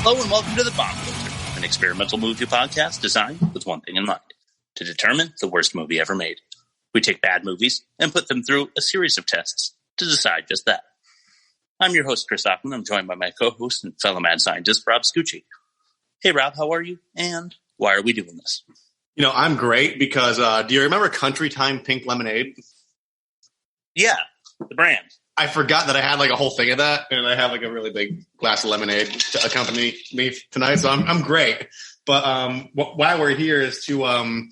Hello and welcome to The Bomb Filter, an experimental movie podcast designed with one thing in mind, to determine the worst movie ever made. We take bad movies and put them through a series of tests to decide just that. I'm your host, Chris Ockman. I'm joined by my co-host and fellow mad scientist, Rob Scucci. Hey, Rob, how are you? And why are we doing this? You know, I'm great because, do you remember Country Time Pink Lemonade? Yeah, the brand. I forgot that I had like a whole thing of that, and I have like a really big glass of lemonade to accompany me tonight, so I'm great. But why we're here is to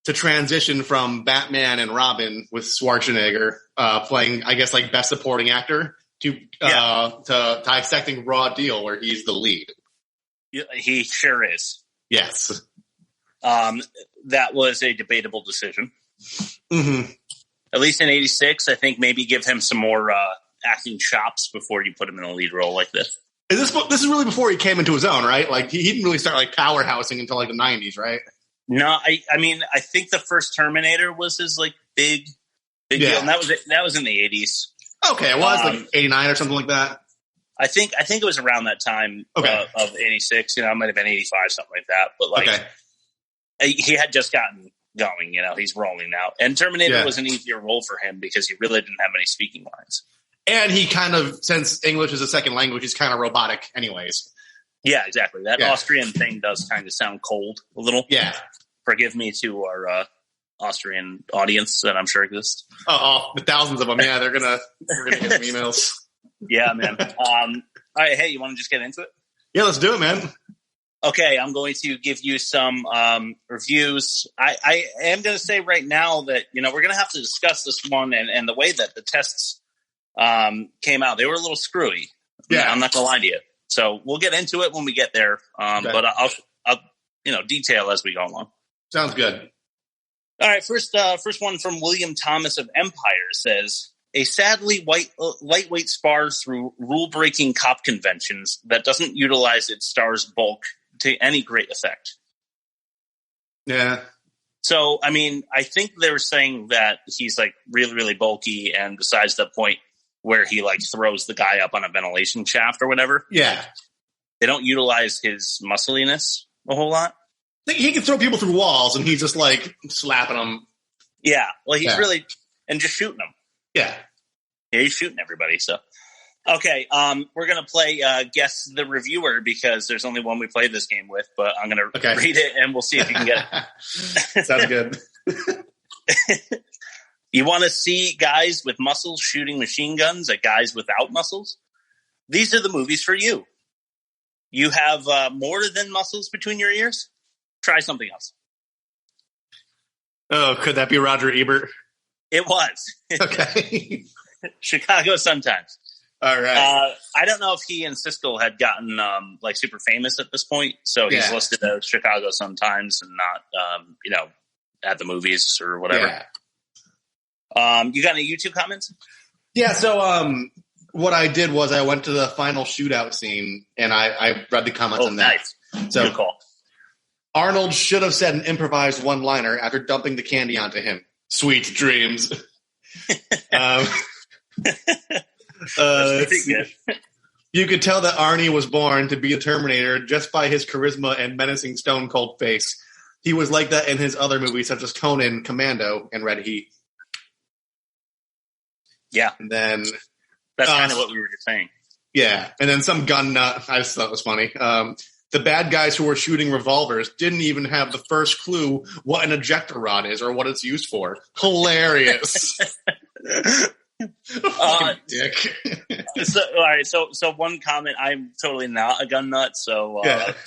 transition from Batman and Robin with Schwarzenegger playing, I guess, like best supporting actor to dissecting Raw Deal, where he's the lead. He sure is. Yes. That was a debatable decision. Mm-hmm. At least in '86, I think maybe give him some more acting chops before you put him in a lead role like this. This is really before he came into his own, right? Like he didn't really start like powerhousing until like the '90s, right? No, I mean, I think the first Terminator was his like big deal, and that was in the '80s. Okay, it was like '89 or something like that. I think it was around that time of '86. You know, it might have been '85, something like that. But like, he had just gotten going. You know, he's rolling now, and Terminator was an easier role for him because he really didn't have any speaking lines. And he kind of, since English is a second language, he's kind of robotic, anyways. Yeah, exactly. That Austrian thing does kind of sound cold a little. Yeah. Forgive me to our Austrian audience that I'm sure exists. Oh, the thousands of them. Yeah, we're gonna get some emails. Yeah, man. All right, hey, you want to just get into it? Yeah, let's do it, man. Okay, I'm going to give you some reviews. I am going to say right now that, you know, we're going to have to discuss this one and the way that the tests came out. They were a little screwy. Yeah. I'm not going to lie to you. So we'll get into it when we get there. But I'll detail as we go along. Sounds good. All right, first one from William Thomas of Empire says, a sadly lightweight spars through rule-breaking cop conventions that doesn't utilize its star's bulk to any great effect. Yeah. So, I mean, I think they were saying that he's like really, really bulky, and besides the point where he like throws the guy up on a ventilation shaft or whatever. Yeah. They don't utilize his muscliness a whole lot. He can throw people through walls, and he's just like slapping them. Yeah. Well, he's really, and just shooting them. Yeah. Yeah, he's shooting everybody. So, okay. We're going to play Guess the Reviewer because there's only one we played this game with, but I'm going to read it and we'll see if you can get it. Sounds good. You want to see guys with muscles shooting machine guns at guys without muscles? These are the movies for you. You have more than muscles between your ears? Try something else. Oh, could that be Roger Ebert? It was. Okay. Chicago Sun-Times. All right. I don't know if he and Siskel had gotten like super famous at this point, so he's listed as Chicago Sun-Times and not at the movies or whatever. Yeah. You got any YouTube comments? Yeah. So what I did was I went to the final shootout scene and I read the comments on that. Nice. So good call. Arnold should have said an improvised one-liner after dumping the candy onto him. Sweet dreams. You could tell that Arnie was born to be a Terminator just by his charisma and menacing stone cold face. He was like that in his other movies such as Conan, Commando, and Red Heat. Yeah. And then that's kind of what we were just saying. Yeah. And then some gun nut, I just thought it was funny. The bad guys who were shooting revolvers didn't even have the first clue what an ejector rod is or what it's used for. Hilarious. Dick. All right. So one comment. I'm totally not a gun nut. So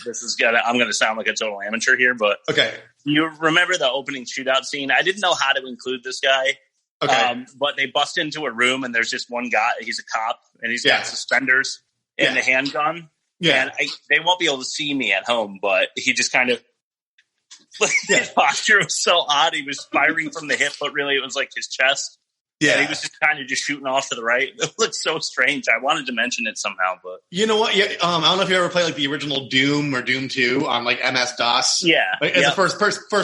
this is I'm gonna sound like a total amateur here. But okay. You remember the opening shootout scene? I didn't know how to include this guy. Okay. But they bust into a room and there's just one guy. He's a cop and he's got suspenders and a handgun. Yeah. And they won't be able to see me at home, but he just kind of his posture was so odd. He was firing from the hip, but really it was like his chest. Yeah. And he was just kind of just shooting off to the right. It looked so strange. I wanted to mention it somehow, but you know what? Yeah, I don't know if you ever played like the original Doom or Doom 2 on like MS-DOS. Yeah. Like, it's a first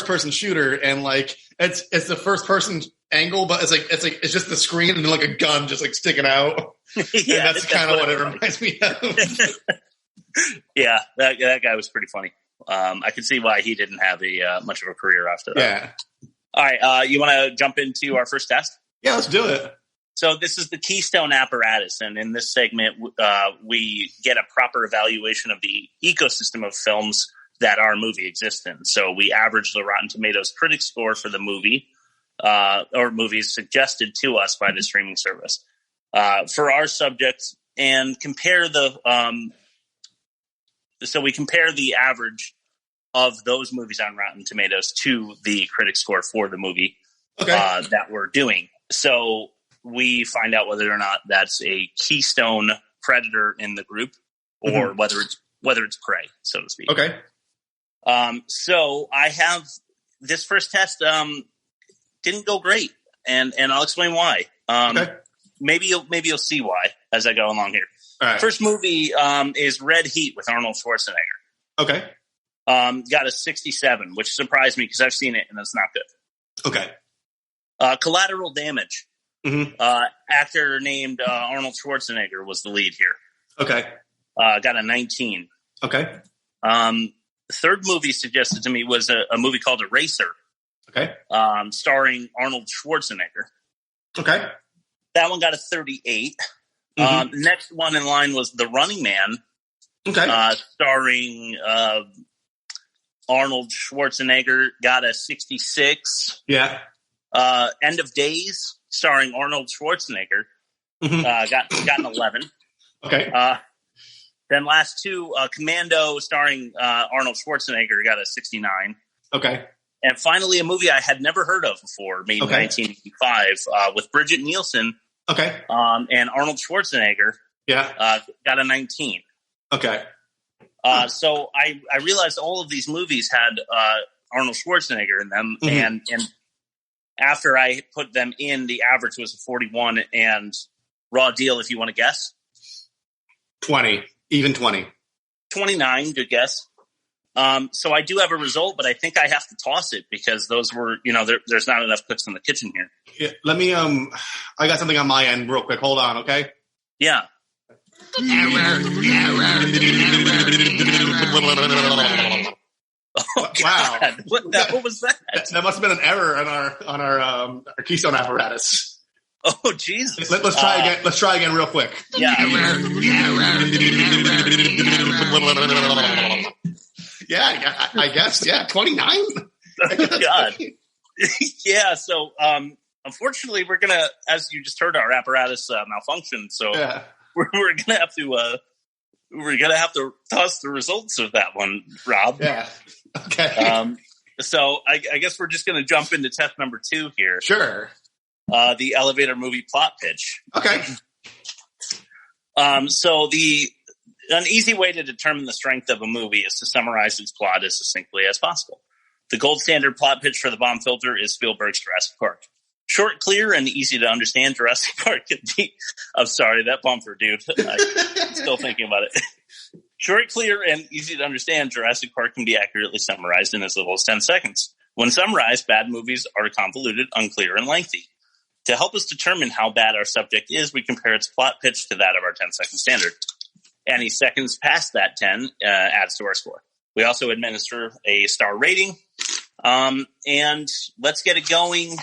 person shooter, and like it's the first person angle, but it's just the screen and then like a gun just like sticking out. Yeah, and that's kind of what it reminds me of. Yeah, that guy was pretty funny. I can see why he didn't have much of a career after that. Yeah. All right, you want to jump into our first test? Yeah, let's do it. So this is the Keystone apparatus, and in this segment, we get a proper evaluation of the ecosystem of films that our movie exists in. So we average the Rotten Tomatoes critic score for the movie, or movies suggested to us by the streaming service, for our subjects, and compare so we compare the average of those movies on Rotten Tomatoes to the critic score for the movie that we're doing. So we find out whether or not that's a keystone predator in the group, or whether it's prey, so to speak. Okay. So I have this first test didn't go great, and I'll explain why. Maybe you'll see why as I go along here. All right. First movie is Red Heat with Arnold Schwarzenegger. Okay. Got a 67, which surprised me because I've seen it and it's not good. Okay. Collateral Damage. Actor named Arnold Schwarzenegger was the lead here. Okay. Got a 19. Okay. Third movie suggested to me was a movie called Eraser. Okay. Starring Arnold Schwarzenegger. Okay. That one got a 38. Next one in line was The Running Man. Okay. Starring Arnold Schwarzenegger, got a 66. Yeah. End of Days, starring Arnold Schwarzenegger, got an 11. Okay. Then last two, Commando, starring Arnold Schwarzenegger, got a 69. Okay. And finally, a movie I had never heard of before, made in 1985, with Bridget Nielsen. Okay. And Arnold Schwarzenegger. Yeah. Got a 19. Okay. So I realized all of these movies had Arnold Schwarzenegger in them, and after I put them in, the average was a 41. And raw deal, if you want to guess, 20, even 20, 29. Good guess. So I do have a result, but I think I have to toss it because those were, there's not enough cooks in the kitchen here. Yeah, let me. I got something on my end, real quick. Hold on, okay? Yeah. Oh, wow! What was that? That must have been an error on our Keystone apparatus. Oh, Jesus! Let's try again. Let's try again, real quick. Yeah. Yeah, I guess. Yeah, 29. Oh, God. Yeah. So, unfortunately, we're gonna, as you just heard, our apparatus malfunctioned. So we're gonna have to toss the results of that one, Rob. Yeah. Okay. So I guess we're just gonna jump into test number 2 here. Sure. The elevator movie plot pitch. Okay. So an easy way to determine the strength of a movie is to summarize its plot as succinctly as possible. The gold standard plot pitch for the bomb filter is Spielberg's Jurassic Park. Short, clear, and easy to understand, Jurassic Park can be... I'm sorry, that bumper, dude. I'm still thinking about it. Short, clear, and easy to understand, Jurassic Park can be accurately summarized in as little as 10 seconds. When summarized, bad movies are convoluted, unclear, and lengthy. To help us determine how bad our subject is, we compare its plot pitch to that of our 10-second standard. Any seconds past that 10 adds to our score. We also administer a star rating. And let's get it going.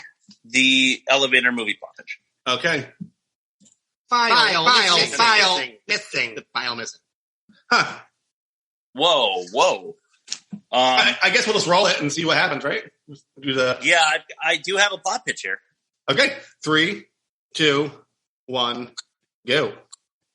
The elevator movie plot pitch. Okay. File missing. Huh. Whoa. I guess we'll just roll it and see what happens, right? Yeah, I do have a plot pitch here. Okay. 3, 2, 1, go.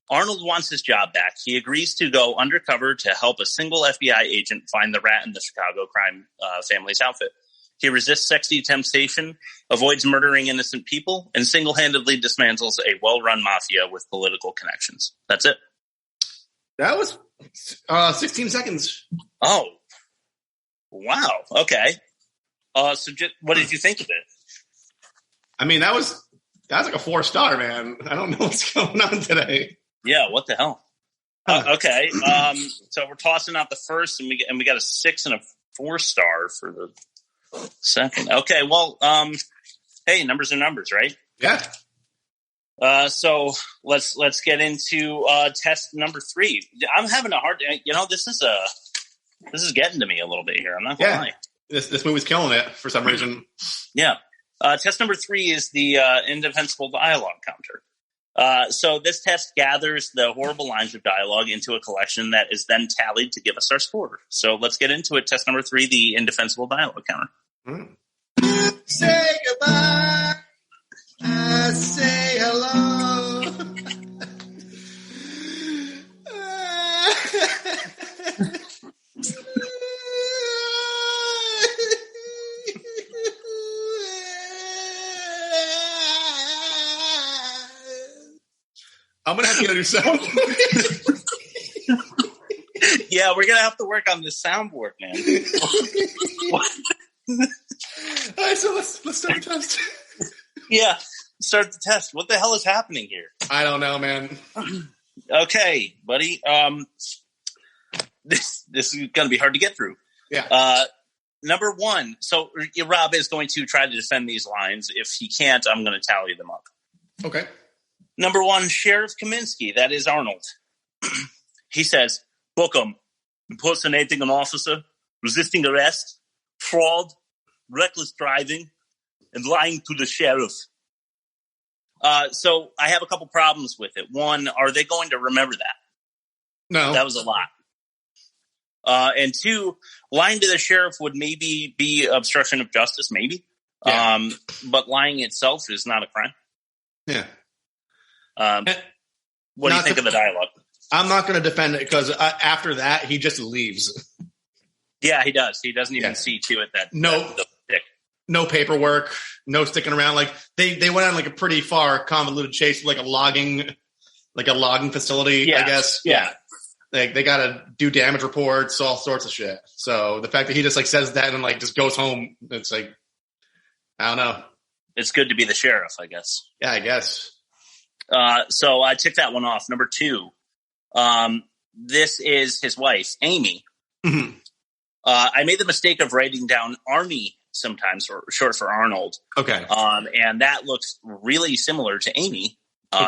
Arnold wants his job back. He agrees to go undercover to help a single FBI agent find the rat in the Chicago crime family's outfit. He resists sexy temptation, avoids murdering innocent people, and single-handedly dismantles a well-run mafia with political connections. That's it. That was 16 seconds. Oh. Wow. Okay. So what did you think of it? I mean, that was like a 4-star, man. I don't know what's going on today. Yeah, what the hell? Okay. So we're tossing out the first, and we got a 6 and a 4-star for the second. Okay, well, hey, numbers are numbers, right? Yeah. So let's get into test number 3. I'm having a hard. This is getting to me a little bit here. I'm not gonna lie. This movie's killing it for some reason. Yeah. Test number 3 is the indefensible dialogue counter. So this test gathers the horrible lines of dialogue into a collection that is then tallied to give us our score. So let's get into it. Test number 3, the indefensible dialogue counter. Say goodbye. Say hello. I'm going to have to get a new soundboard. Yeah, we're going to have to work on this soundboard, man. All right, so let's start the test. Yeah, start the test. What the hell is happening here? I don't know, man. Okay, buddy. This is going to be hard to get through. Yeah. Number 1. So Rob is going to try to defend these lines. If he can't, I'm going to tally them up. Okay. Number 1, Sheriff Kaminsky. That is Arnold. He says, book him. Impersonating an officer, resisting arrest, fraud, reckless driving, and lying to the sheriff. So I have a couple problems with it. 1, are they going to remember that? No. That was a lot. And 2, lying to the sheriff would maybe be obstruction of justice, maybe. Yeah. But lying itself is not a crime. Yeah. What do you think of the dialogue? I'm not going to defend it because after that, he just leaves. Yeah, he does. He doesn't even see to it that no paperwork, no sticking around. Like they went on like a pretty far convoluted chase, like a logging facility, I guess. Yeah. Like they got to do damage reports, all sorts of shit. So the fact that he just like says that and like just goes home, it's like, I don't know. It's good to be the sheriff, I guess. Yeah, I guess. So I took that one off. Number 2, this is his wife, Amy. Mm-hmm. I made the mistake of writing down Arnie sometimes, or short for Arnold. Okay. And that looks really similar to Amy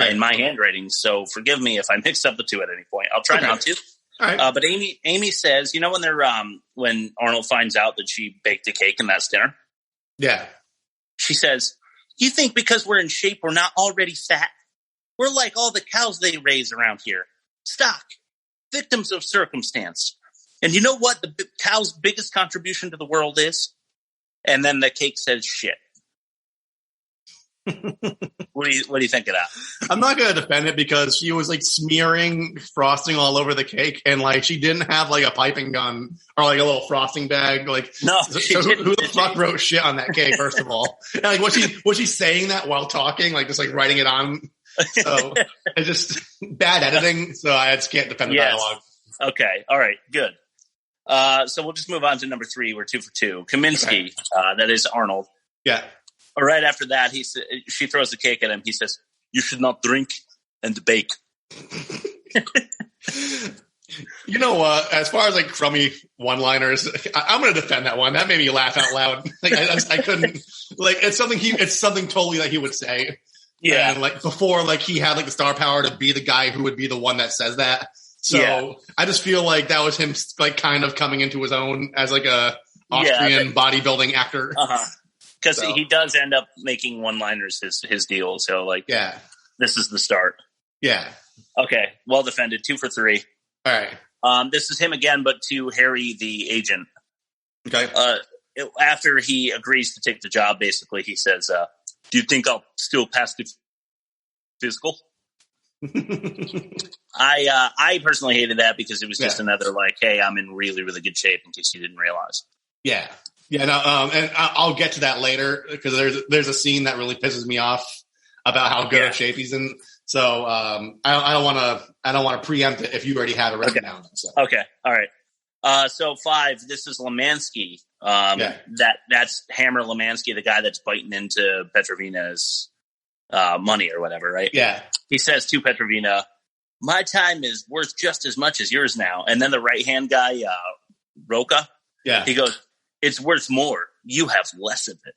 in my handwriting. So forgive me if I mix up the two at any point. I'll try not to. All right. But Amy says, when they're when Arnold finds out that she baked a cake and that's dinner. Yeah. She says, "You think because we're in shape we're not already fat? We're like all the cows they raise around here. Stock, victims of circumstance. And you know what the cow's biggest contribution to the world is?" And then the cake says shit. What do you think of that? I'm not going to defend it because she was like smearing frosting all over the cake, and like she didn't have like a piping gun or like a little frosting bag. Like, no, so who the fuck wrote shit on that cake? First of all, and, like was she saying that while talking, like just like writing it on? So it's just bad editing. So I just can't defend the dialogue. Okay, all right, good. So we'll just move on to number 3. We're 2 for 2. Kaminsky, that is Arnold. Yeah. Right after that, she throws the cake at him. He says, "You should not drink and bake." You know, as far as like crummy one-liners, I'm going to defend that one. That made me laugh out loud. Like I couldn't. Like it's something totally that he would say. Yeah. And like before, like he had like the star power to be the guy who would be the one that says that. So I just feel like that was him like kind of coming into his own as like a Austrian bodybuilding actor. Because he does end up making one-liners his deal. So like, this is the start. Yeah. Okay. Well defended. 2 for 3. All right. This is him again, but to Harry, the agent. Okay. After he agrees to take the job, basically he says, "Do you think I'll still pass the physical?" I personally hated that because it was just another like, hey, I'm in really, really good shape in case you didn't realize. Yeah. Yeah. No, and I'll get to that later because there's a scene that really pisses me off about how good of shape he's in. So I don't want to preempt it if you already have it written down. So. Okay. All right. So 5, this is Lemansky. That's Hammer Lemansky, the guy that's biting into Petrovina's money or whatever, right? Yeah. He says to Petrovina, "My time is worth just as much as yours now." And then the right-hand guy, Roca, he goes, "It's worth more. You have less of it."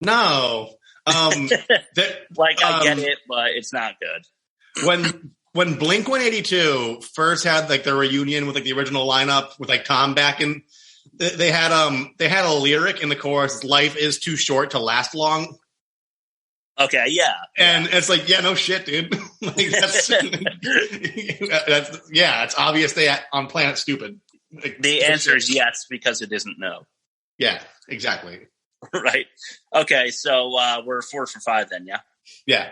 No. Like, I get it, but it's not good. When Blink-182 first had like their reunion with like the original lineup with like Tom back in, they had a lyric in the chorus, "Life is too short to last long." Okay, yeah. And it's like, yeah, no shit, dude. Like that's it's obvious they on Planet Stupid. Like, the answer is yes, because it isn't no. Yeah, exactly. Right. Okay, so we're 4 for 5 then, yeah? Yeah.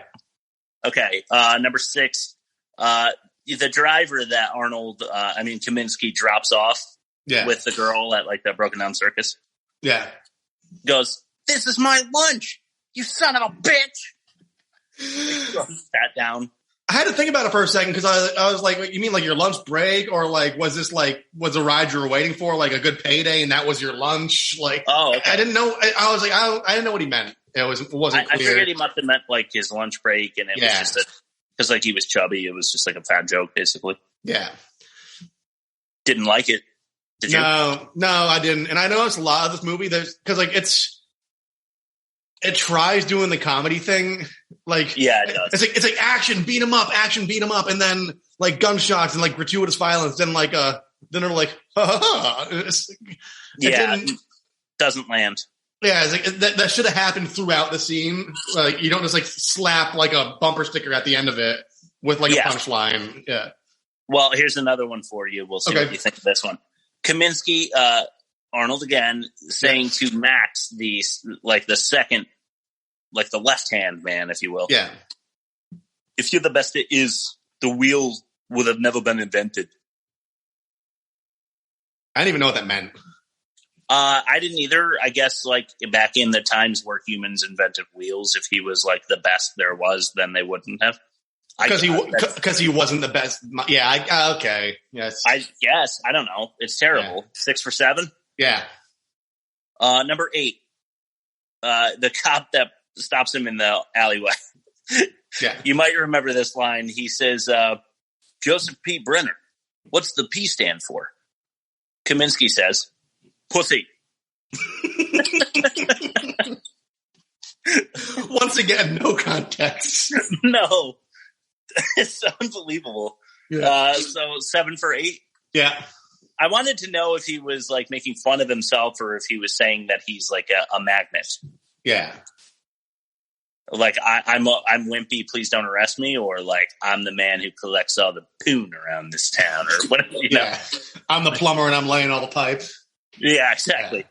Okay, number 6. The driver that Kaminsky drops off with the girl at like the broken down circus. Yeah. Goes, "This is my lunch, you son of a bitch." Sat down. I had to think about it for a second because I was like, you mean like your lunch break, or like was the ride you were waiting for like a good payday and that was your lunch? Like, oh, okay. I didn't know. I was like, I didn't know what he meant. It wasn't clear. I figured he must have meant like his lunch break, and it was just because like he was chubby. It was just like a fat joke, basically. Yeah. Didn't like it. Did you? No, I didn't. And I noticed a lot of this movie because like it tries doing the comedy thing. Like, yeah, it does. It's like action, beat him up, and then like gunshots and like gratuitous violence. Then like then they're like, it doesn't land. Yeah, it's like, that should have happened throughout the scene. Like, you don't just like slap like a bumper sticker at the end of it with like a punchline. Yeah. Well, here's another one for you. We'll see what you think of this one. Kaminsky, Arnold again, saying to Max, the second, like the left-hand man, if you will. Yeah. "If you're the best it is, the wheel would have never been invented." I didn't even know what that meant. I didn't either. I guess like back in the times where humans invented wheels, if he was like the best there was, then they wouldn't have. Because he wasn't the best. Yeah. Okay. Yes. I guess. I don't know. It's terrible. Yeah. 6 for 7. Yeah. Number 8. The cop that stops him in the alleyway. Yeah. You might remember this line. He says, "Joseph P. Brenner. What's the P stand for?" Kaminsky says, "Pussy." Once again, no context. No. It's unbelievable. Yeah. So 7 for 8. Yeah. I wanted to know if he was like making fun of himself or if he was saying that he's like a magnet. Yeah. Like I'm wimpy, please don't arrest me, or like I'm the man who collects all the poon around this town, or whatever. You know? I'm the plumber and I'm laying all the pipes. Yeah, exactly.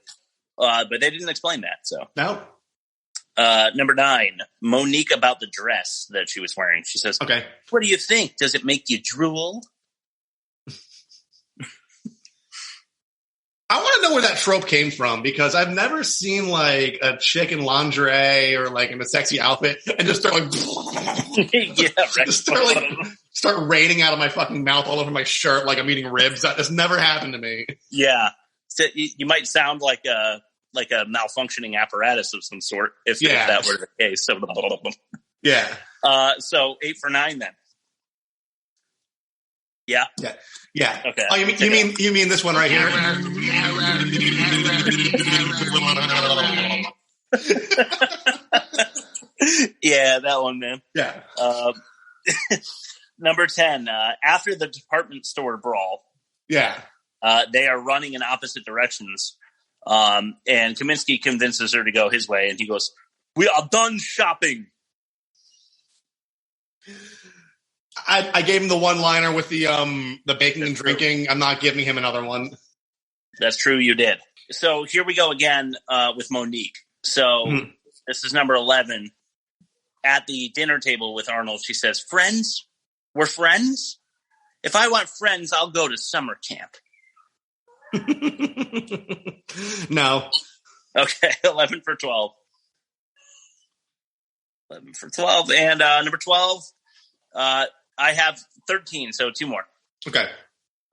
Yeah. But they didn't explain that. So no. Number 9, Monique about the dress that she was wearing. She says, "Okay, what do you think? Does it make you drool?" I want to know where that trope came from because I've never seen like a chick in lingerie or like in a sexy outfit and just start like, yeah, right. Just start raining out of my fucking mouth all over my shirt like I'm eating ribs. That's never happened to me. Yeah, so you might sound like a malfunctioning apparatus of some sort if that were the case. So, yeah. So 8 for 9 then. Yeah. Yeah. Yeah. Okay. Oh, you mean this one right here? Yeah, that one, man. Yeah. Number 10. After the department store brawl. Yeah. They are running in opposite directions. And Kaminsky convinces her to go his way, and he goes, "We are done shopping." I gave him the one-liner with the baking and drinking. I'm not giving him another one. That's true, you did. So here we go again with Monique. So This is number 11. At the dinner table with Arnold, she says, "Friends? We're friends? If I want friends, I'll go to summer camp." No. Okay, 11 for 12. 11 for 12. And number 12, I have 13, so 2 more. Okay.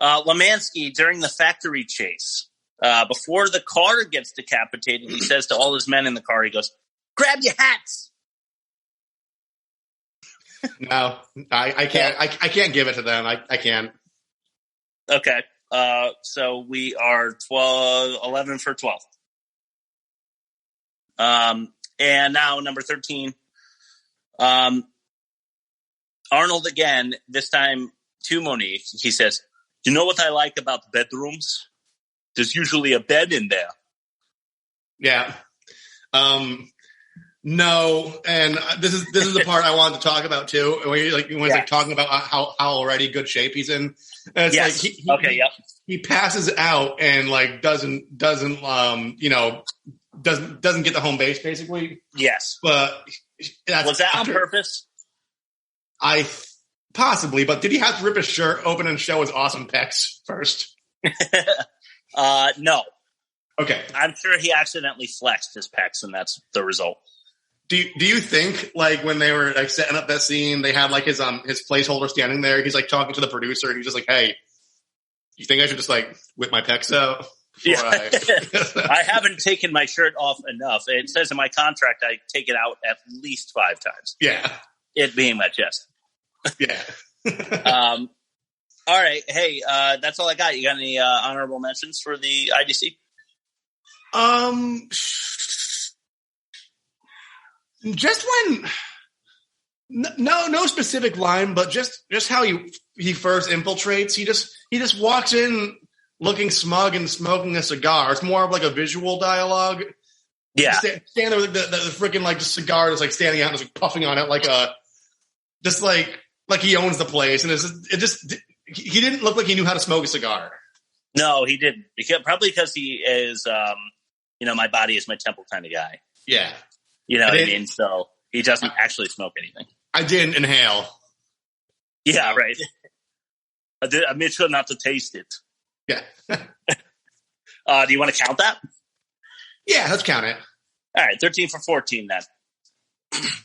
Lemansky, during the factory chase, before the car gets decapitated, he says to all his men in the car, he goes, "Grab your hats." No, I can't. I can't give it to them. I can't. Okay. So we are 11 for 12. And now number 13. Arnold again, this time to Monique. He says, "You know what I like about bedrooms? There's usually a bed in there." Yeah. No, and this is the part I wanted to talk about too. When he's talking about how already good shape he's in. And it's he passes out and doesn't get the home base basically. Yes, but was that on purpose? Possibly, but did he have to rip his shirt open and show his awesome pecs first? No. Okay, I'm sure he accidentally flexed his pecs, and that's the result. Do you think when they were setting up that scene, they had his placeholder standing there? He's talking to the producer, and he's just like, "Hey, you think I should just whip my pecs out?" I haven't taken my shirt off enough. It says in my contract I take it out at least 5 times. Yeah, it being my chest. Yeah. All right. Hey, that's all I got. You got any honorable mentions for the IDC? Just when, no specific line, but just how he first infiltrates. He just walks in looking smug and smoking a cigar. It's more of a visual dialogue. Yeah, stand there with the freaking the cigar that's standing out and just puffing on it like he owns the place. And he didn't look like he knew how to smoke a cigar. No, he didn't. Probably because he is, my body is my temple kind of guy. Yeah. You know what I mean? So he doesn't actually smoke anything. I didn't inhale. Yeah, right. I made sure not to taste it. Yeah. Do you want to count that? Yeah, let's count it. All right, 13 for 14 then.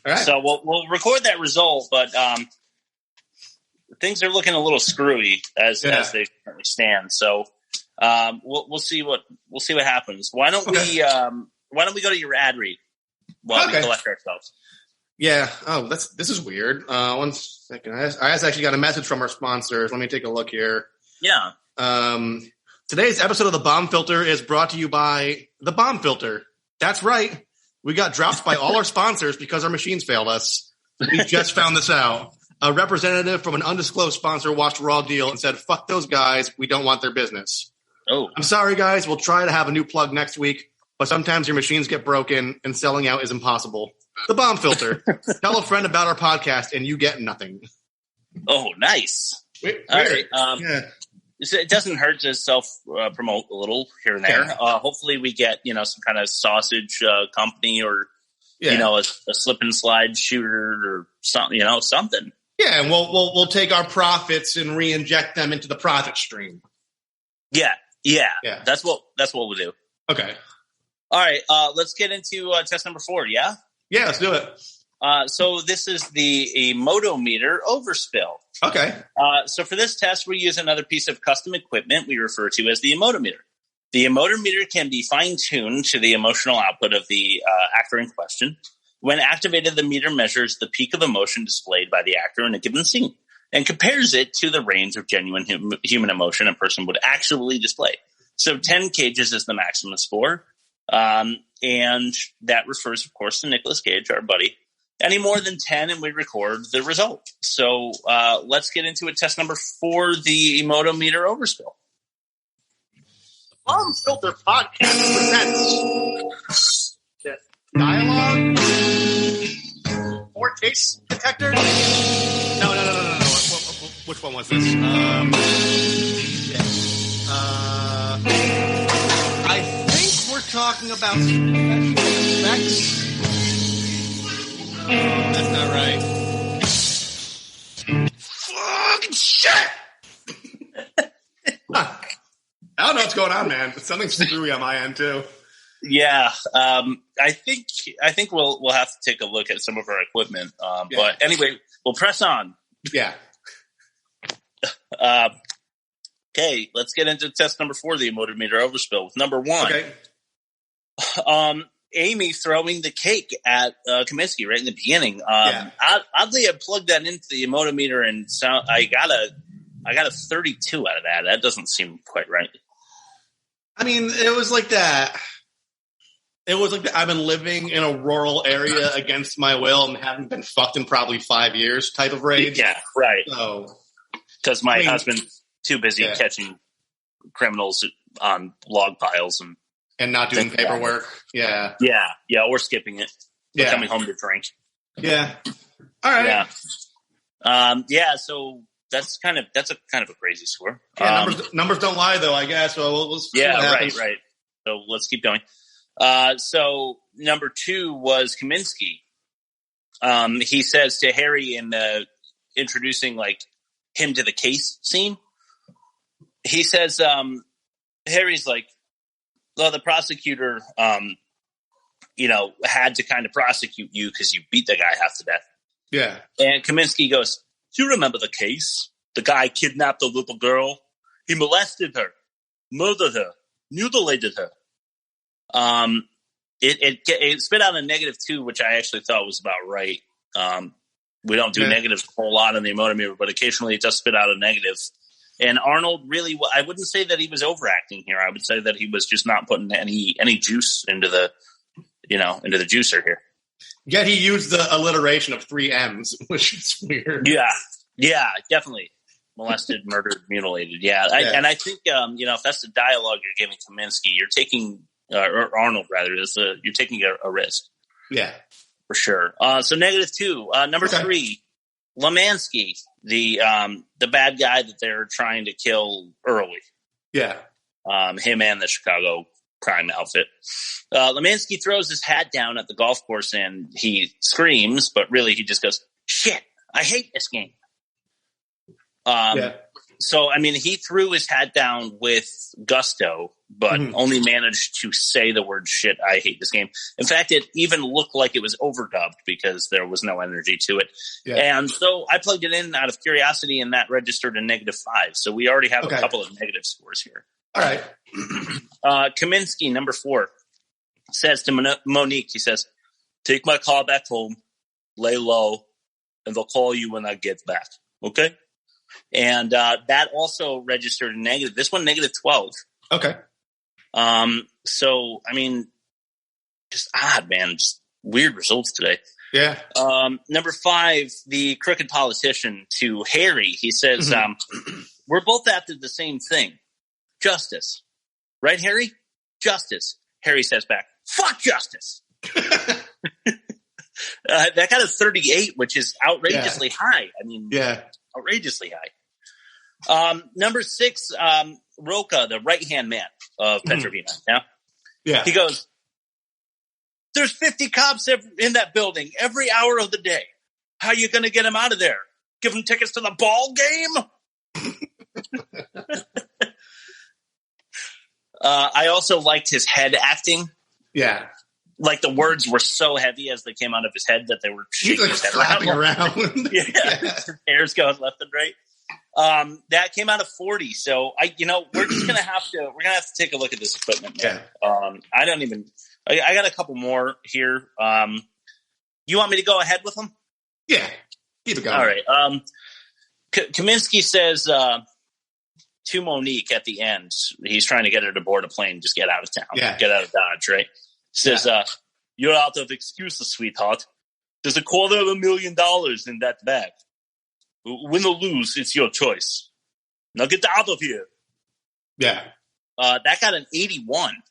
All right. So we'll record that result, but things are looking a little screwy as they currently stand. So we'll see what happens. Why don't we go to your ad read while we collect ourselves? Yeah. Oh, this is weird. 1 second. I actually got a message from our sponsors. Let me take a look here. Yeah. Today's episode of The Bomb Filter is brought to you by The Bomb Filter. That's right. We got dropped by all our sponsors because our machines failed us. We just found this out. A representative from an undisclosed sponsor watched Raw Deal and said, "Fuck those guys. We don't want their business." Oh. I'm sorry, guys. We'll try to have a new plug next week, but sometimes your machines get broken and selling out is impossible. The Bomb Filter. Tell a friend about our podcast and you get nothing. Oh, nice. All right. It doesn't hurt to self-promote a little here and there. Yeah. Hopefully we get, some kind of sausage company or, a slip and slide shooter or something, something. Yeah, and we'll take our profits and re-inject them into the profit stream. Yeah. That's what we'll do. Okay. All right. Let's get into test number 4. Yeah. Yeah, let's do it. So this is the Emotometer overspill. Okay. So for this test, we use another piece of custom equipment we refer to as the Emotometer. The Emotometer can be fine-tuned to the emotional output of the actor in question. When activated, the meter measures the peak of emotion displayed by the actor in a given scene and compares it to the range of genuine human emotion a person would actually display. So 10 cages is the maximum score. And that refers, of course, to Nicolas Cage, our buddy. Any more than 10 and we record the result. So let's get into it. Test number 4, the Emotometer overspill. Bomb Filter Podcast presents dialogue or taste detector. No. Which one was this? I think we're talking about special effects. That's not right. Fucking shit! I don't know what's going on, man. Something's screwy on my end too. Yeah, I think we'll have to take a look at some of our equipment. But anyway, we'll press on. Yeah. Okay, let's get into test number 4, the Emotometer overspill. With number 1. Okay. Amy throwing the cake at Kaminsky right in the beginning. Oddly, I plugged that into the Emotometer and I got a 32 out of that. That doesn't seem quite right. I mean, it was like that. It was like I've been living in a rural area against my will and haven't been fucked in probably 5 years type of rage. Yeah, right. So, because my husband's too busy catching criminals on log piles and not doing paperwork. Yeah. Yeah, or skipping it. Or coming home to drink. Yeah. All right. Yeah. So that's a kind of a crazy score. Yeah, numbers don't lie, though. I guess. Well, we'll see what happens. Right. So let's keep going. So number 2 was Kaminsky. He says to Harry in introducing like him to the case scene. He says, Harry's like, well, the prosecutor, had to kind of prosecute you because you beat the guy half to death. Yeah. And Kaminsky goes, do you remember the case? The guy kidnapped a little girl. He molested her, murdered her, mutilated her. It spit out a -2, which I actually thought was about right. We don't do negatives a whole lot on the Emotometer, but occasionally it does spit out a negative. And Arnold really, I wouldn't say that he was overacting here. I would say that he was just not putting any juice into the juicer here. Yet he used the alliteration of 3 M's, which is weird. Yeah, definitely. Molested, murdered, mutilated. And I think, if that's the dialogue you're giving Kaminsky, you're taking, or Arnold rather, you're taking a risk. Yeah. For sure. So -2. Number 3, Lemansky, the bad guy that they're trying to kill early. Yeah. Him and the Chicago crime outfit. Lemansky throws his hat down at the golf course and he screams, but really he just goes, shit, I hate this game. So, I mean, he threw his hat down with gusto, but only managed to say the word shit, I hate this game. In fact, it even looked like it was overdubbed because there was no energy to it. Yeah. And so I plugged it in out of curiosity and that registered a -5. So we already have a couple of negative scores here. All right. Kaminsky, number 4, says to Monique, he says, take my car back home, lay low, and they'll call you when I get back. Okay? And that also registered a negative. This one, -12. Okay. So, I mean, just odd, man. Just weird results today. Yeah. Number 5, the crooked politician to Harry. He says, we're both after the same thing. Justice. Right, Harry? Justice. Harry says back, fuck justice. That got a 38, which is outrageously high. I mean, outrageously high. Number 6, Roca, the right-hand man of Petrovina. Yeah. He goes, there's 50 cops in that building every hour of the day. How are you going to get them out of there? Give them tickets to the ball game? I also liked his head acting. Yeah. Like the words were so heavy as they came out of his head that they were shaking his head around. Yeah. Hair's going left and right. That came out of 40. So we're just gonna have to take a look at this equipment. Man. Yeah. I got a couple more here. You want me to go ahead with them? Yeah. Keep it going. All right. Kaminsky says to Monique at the end, he's trying to get her to board a plane, just get out of town, get out of Dodge, right? Says, you're out of excuses, sweetheart. There's $250,000 in that bag. Win or lose, it's your choice. Now get out of here. Yeah. That got an 81.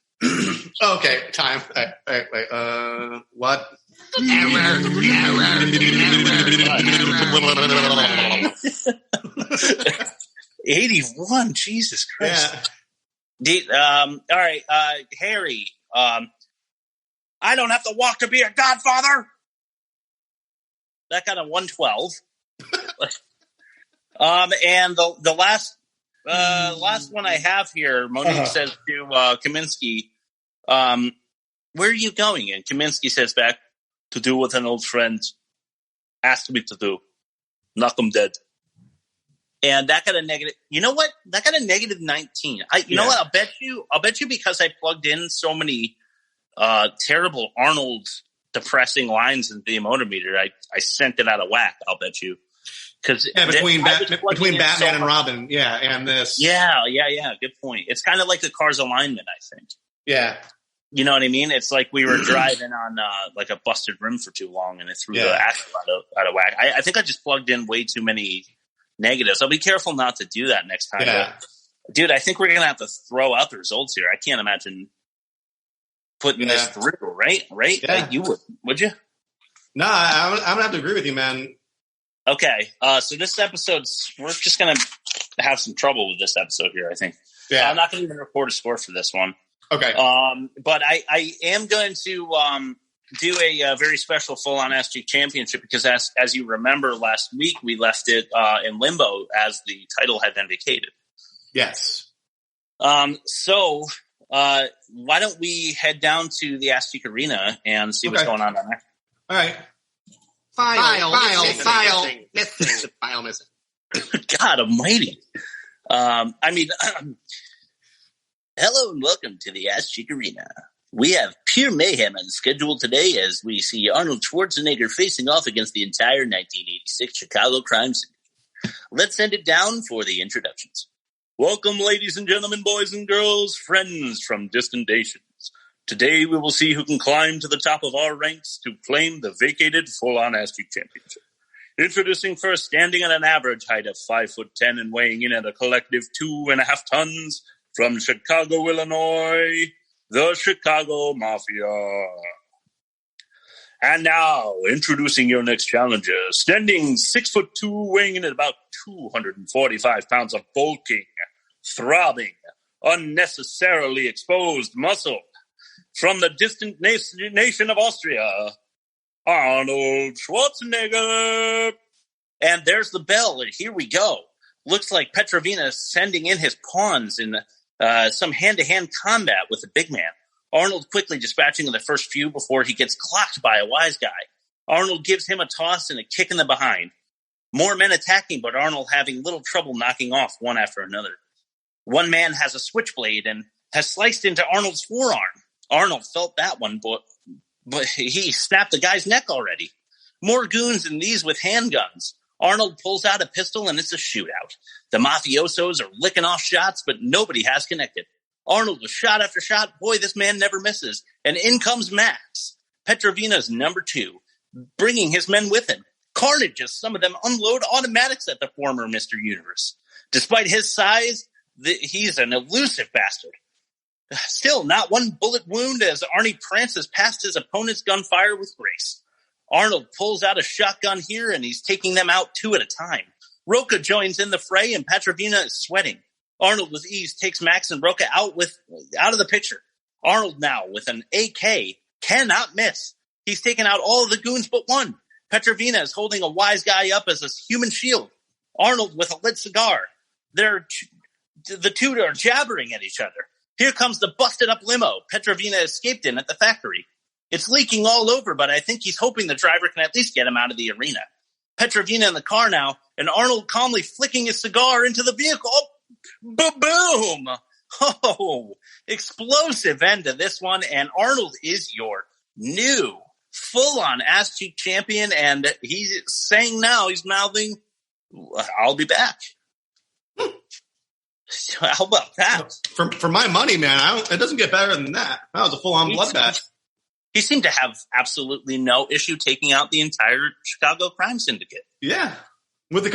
Okay, time. Wait. What? 81. Jesus Christ. Yeah. All right. Harry. I don't have to walk to be a godfather. That got a 112. And the last one I have here, Monique says to Kaminsky, where are you going? And Kaminsky says back, to do what an old friend asked me to do. Knock him dead. And that got a negative. You know what? That got a negative 19. You know what? I'll bet you because I plugged in so many terrible Arnold depressing lines in the Emotometer, I sent it out of whack. I'll bet you. Between Batman and Robin, and this. Yeah. Good point. It's kind of like the car's alignment, I think. Yeah. You know what I mean? It's like we were driving on like a busted rim for too long, and it threw the axle out of whack. I think I just plugged in way too many negatives. I'll be careful not to do that next time. Yeah. But, dude, I think we're going to have to throw out the results here. I can't imagine putting this through, right? Yeah. You would you? No, I'm going to have to agree with you, man. Okay. So this episode's, we're just going to have some trouble with this episode here, I think. Yeah. I'm not going to even record a score for this one. Okay. But I am going to do a very special full-on Ass Cheek Championship because as you remember last week, we left it in limbo as the title had been vacated. Yes. So why don't we head down to the Ass Cheek Arena and see what's going on down there? All right. File missing. God almighty. Hello and welcome to the Ass Cheek Arena. We have pure mayhem on the schedule today as we see Arnold Schwarzenegger facing off against the entire 1986 Chicago crime syndicate. Let's send it down for the introductions. Welcome, ladies and gentlemen, boys and girls, friends from distant nations. Today we will see who can climb to the top of our ranks to claim the vacated full-on Ass Cheek Championship. Introducing first, standing at an average height of 5'10" and weighing in at a collective 2.5 tons, from Chicago, Illinois, the Chicago Mafia. And now, introducing your next challenger, standing 6'2", weighing in at about 245 pounds of bulking, throbbing, unnecessarily exposed muscle, from the distant nation of Austria, Arnold Schwarzenegger. And there's the bell, and here we go. Looks like Petrovina sending in his pawns in some hand-to-hand combat with the big man. Arnold quickly dispatching the first few before he gets clocked by a wise guy. Arnold gives him a toss and a kick in the behind. More men attacking, but Arnold having little trouble knocking off one after another. One man has a switchblade and has sliced into Arnold's forearm. Arnold felt that one, but he snapped the guy's neck already. More goons than these with handguns. Arnold pulls out a pistol and it's a shootout. The mafiosos are licking off shots, but nobody has connected. Arnold with shot after shot. Boy, this man never misses. And in comes Max, Petrovina's number 2, bringing his men with him. Carnage as some of them unload automatics at the former Mr. Universe. Despite his size, he's an elusive bastard. Still, not one bullet wound as Arnie prances past his opponent's gunfire with grace. Arnold pulls out a shotgun here, and he's taking them out 2 at a time. Roca joins in the fray, and Petrovina is sweating. Arnold with ease takes Max and Roca out of the picture. Arnold now with an AK cannot miss. He's taken out all of the goons but one. Petrovina is holding a wise guy up as a human shield. Arnold with a lit cigar. The two are jabbering at each other. Here comes the busted up limo Petrovina escaped in at the factory. It's leaking all over, but I think he's hoping the driver can at least get him out of the arena. Petrovina in the car now, and Arnold calmly flicking his cigar into the vehicle. Oh, boom! Oh, explosive end to this one, and Arnold is your new full-on Ass Cheek champion, and he's saying now, he's mouthing, I'll be back. How about that? For my money, man, it doesn't get better than that. That was a full-on bloodbath. He seemed to have absolutely no issue taking out the entire Chicago crime syndicate. Yeah, with a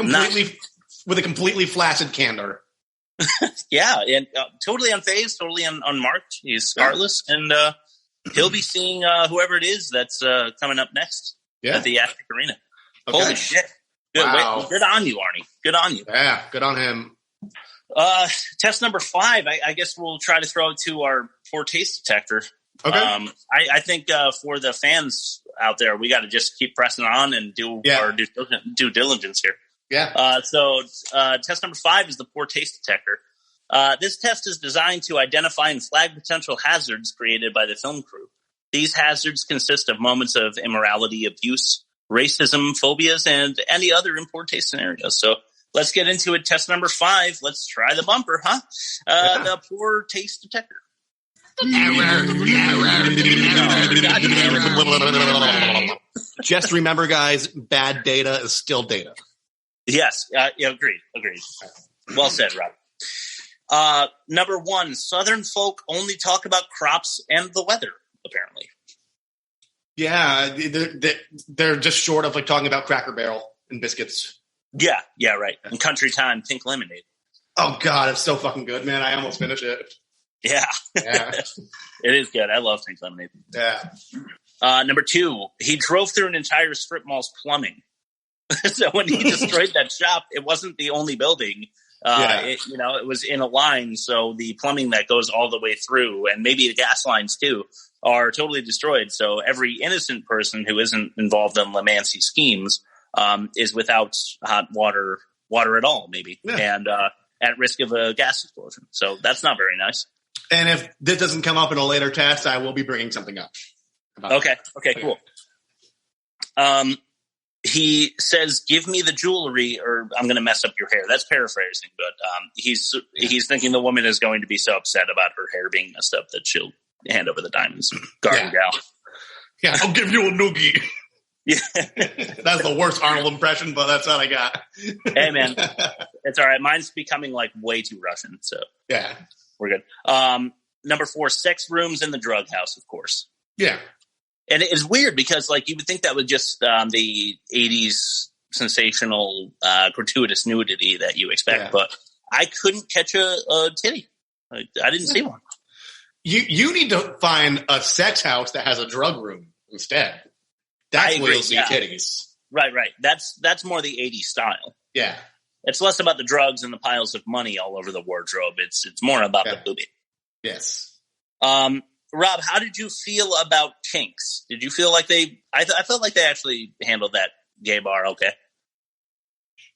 completely flaccid candor. Yeah, and totally unfazed, totally unmarked. He's scarless, and he'll be seeing whoever it is that's coming up next at the Ass Cheek Arena. Okay. Holy shit! Good, wow. Good on you, Arnie. Good on you. Yeah, good on him. Test number 5. I guess we'll try to throw it to our poor taste detector. Okay. I think for the fans out there, we got to just keep pressing on and do our due diligence here. Yeah. So test number 5 is the poor taste detector. This test is designed to identify and flag potential hazards created by the film crew. These hazards consist of moments of immorality, abuse, racism, phobias, and any other in poor taste scenarios. So let's get into it. Test number 5. Let's try the bumper, huh? The poor taste detector. Just remember, guys, bad data is still data. Yes. Agreed. Well said, Rob. Number 1, Southern folk only talk about crops and the weather, apparently. Yeah, they're just short of like talking about Cracker Barrel and biscuits. Yeah, right. And Country Time, Pink Lemonade. Oh God, it's so fucking good, man. I almost finished it. Yeah. It is good. I love Pink Lemonade. Yeah. Number 2, he drove through an entire strip mall's plumbing. So when he destroyed that shop, it wasn't the only building. It was in a line, so the plumbing that goes all the way through, and maybe the gas lines too, are totally destroyed. So every innocent person who isn't involved in LeMancy schemes is without hot water at all, maybe, and at risk of a gas explosion. So that's not very nice. And if this doesn't come up in a later test, I will be bringing something up. Okay, cool. He says, "Give me the jewelry, or I'm going to mess up your hair." That's paraphrasing, but he's thinking the woman is going to be so upset about her hair being messed up that she'll hand over the diamonds. Garden gal. Yeah, I'll give you a noogie. Yeah, that's the worst Arnold impression, but that's all I got. Hey, man, it's all right. Mine's becoming like way too Russian, so yeah, we're good. Number 4, sex rooms in the drug house, of course. Yeah. And it's weird because, like, you would think that was just the 80s sensational, gratuitous nudity that you expect, but I couldn't catch a titty. I didn't see one. You need to find a sex house that has a drug room instead. That's where you'll see titties. Right. That's more the 80s style. Yeah. It's less about the drugs and the piles of money all over the wardrobe. It's more about the booby. Yes. Rob, how did you feel about Kinks? Did you feel like I felt like they actually handled that gay bar okay?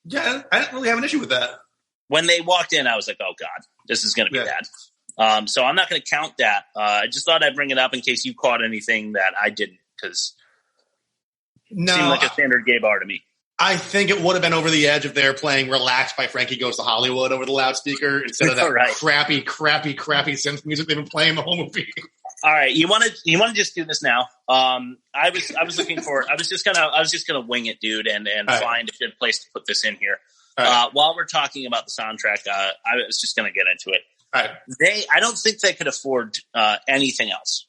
Yeah, I didn't really have an issue with that. When they walked in, I was like, oh, God, this is going to be bad. So I'm not going to count that. I just thought I'd bring it up in case you caught anything that I didn't, because it seemed like a standard gay bar to me. I think it would have been over the edge if they were playing Relaxed by Frankie Goes to Hollywood over the loudspeaker instead of that crappy synth music they've been playing the whole movie. All right, you want to just do this now? I was looking for. I was just gonna wing it, dude, and find a good place to put this in here. While we're talking about the soundtrack, I was just gonna get into it. All right. I don't think they could afford anything else.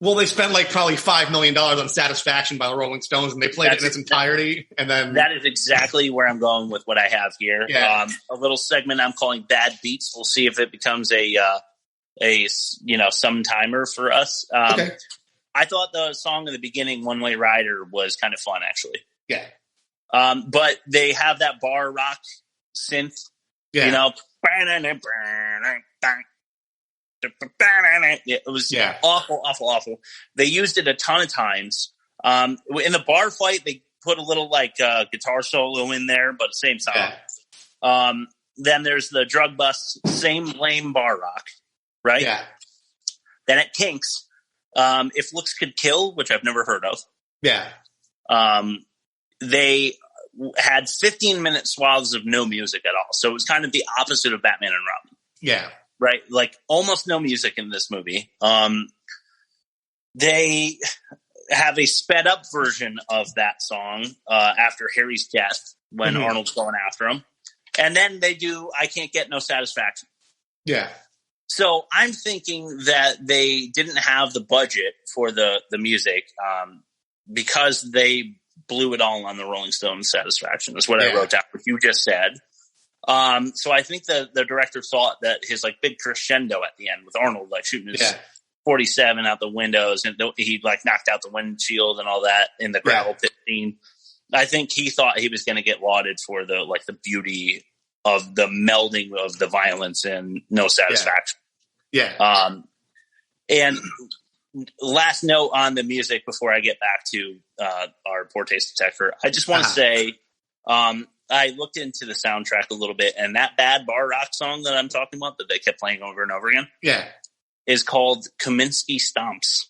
Well, they spent like probably $5 million on Satisfaction by the Rolling Stones, and they played it in its entirety. And then that is exactly where I'm going with what I have here. Yeah. A little segment I'm calling Bad Beats. We'll see if it becomes a some timer for us. Okay. I thought the song in the beginning, One Way Rider, was kind of fun, actually. Yeah. But they have that bar rock synth, it was awful. They used it a ton of times. In the bar fight, they put a little guitar solo in there, but same song. Yeah. Then there's the drug bust, same lame bar rock, right? Yeah. Then at Kinks, If Looks Could Kill, which I've never heard of. Yeah. They had 15-minute swaths of no music at all. So it was kind of the opposite of Batman and Robin. Yeah. Right? Like almost no music in this movie. They have a sped up version of that song after Harry's death when Arnold's going after him. And then they do I Can't Get No Satisfaction. Yeah. So I'm thinking that they didn't have the budget for the music because they blew it all on the Rolling Stones Satisfaction. That's what I wrote down, what you just said. So I think the director thought that his big crescendo at the end with Arnold shooting his 47 out the windows and he knocked out the windshield and all that in the gravel pit scene. I think he thought he was going to get lauded for the beauty of the melding of the violence and No Satisfaction. Yeah. And last note on the music before I get back to our poor taste detector, I just want to say, I looked into the soundtrack a little bit, and that bad bar rock song that I'm talking about that they kept playing over and over again is called Kaminsky Stomps.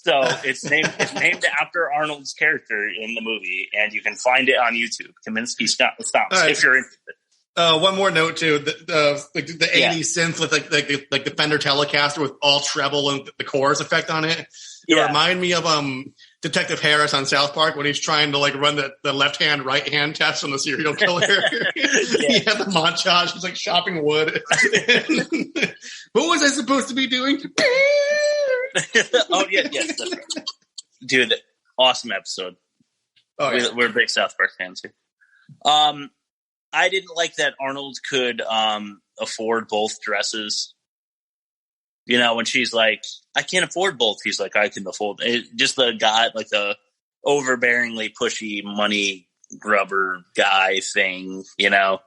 So it's named after Arnold's character in the movie, and you can find it on YouTube, Kaminsky Stomps, if you're interested. One more note too: the 80s synth with the Fender Telecaster with all treble and the chorus effect on it. It reminded me of Detective Harris on South Park when he's trying to like run the left hand, right hand test on the serial killer. He had the montage. He's like chopping wood. What was I supposed to be doing? Oh yeah, yes, that's right. Dude, awesome episode. Oh, yeah. We're big South Park fans here. I didn't like that Arnold could afford both dresses. You know, when she's like, I can't afford both. He's like, I can afford it. Just the guy, like the overbearingly pushy money grubber guy thing, you know?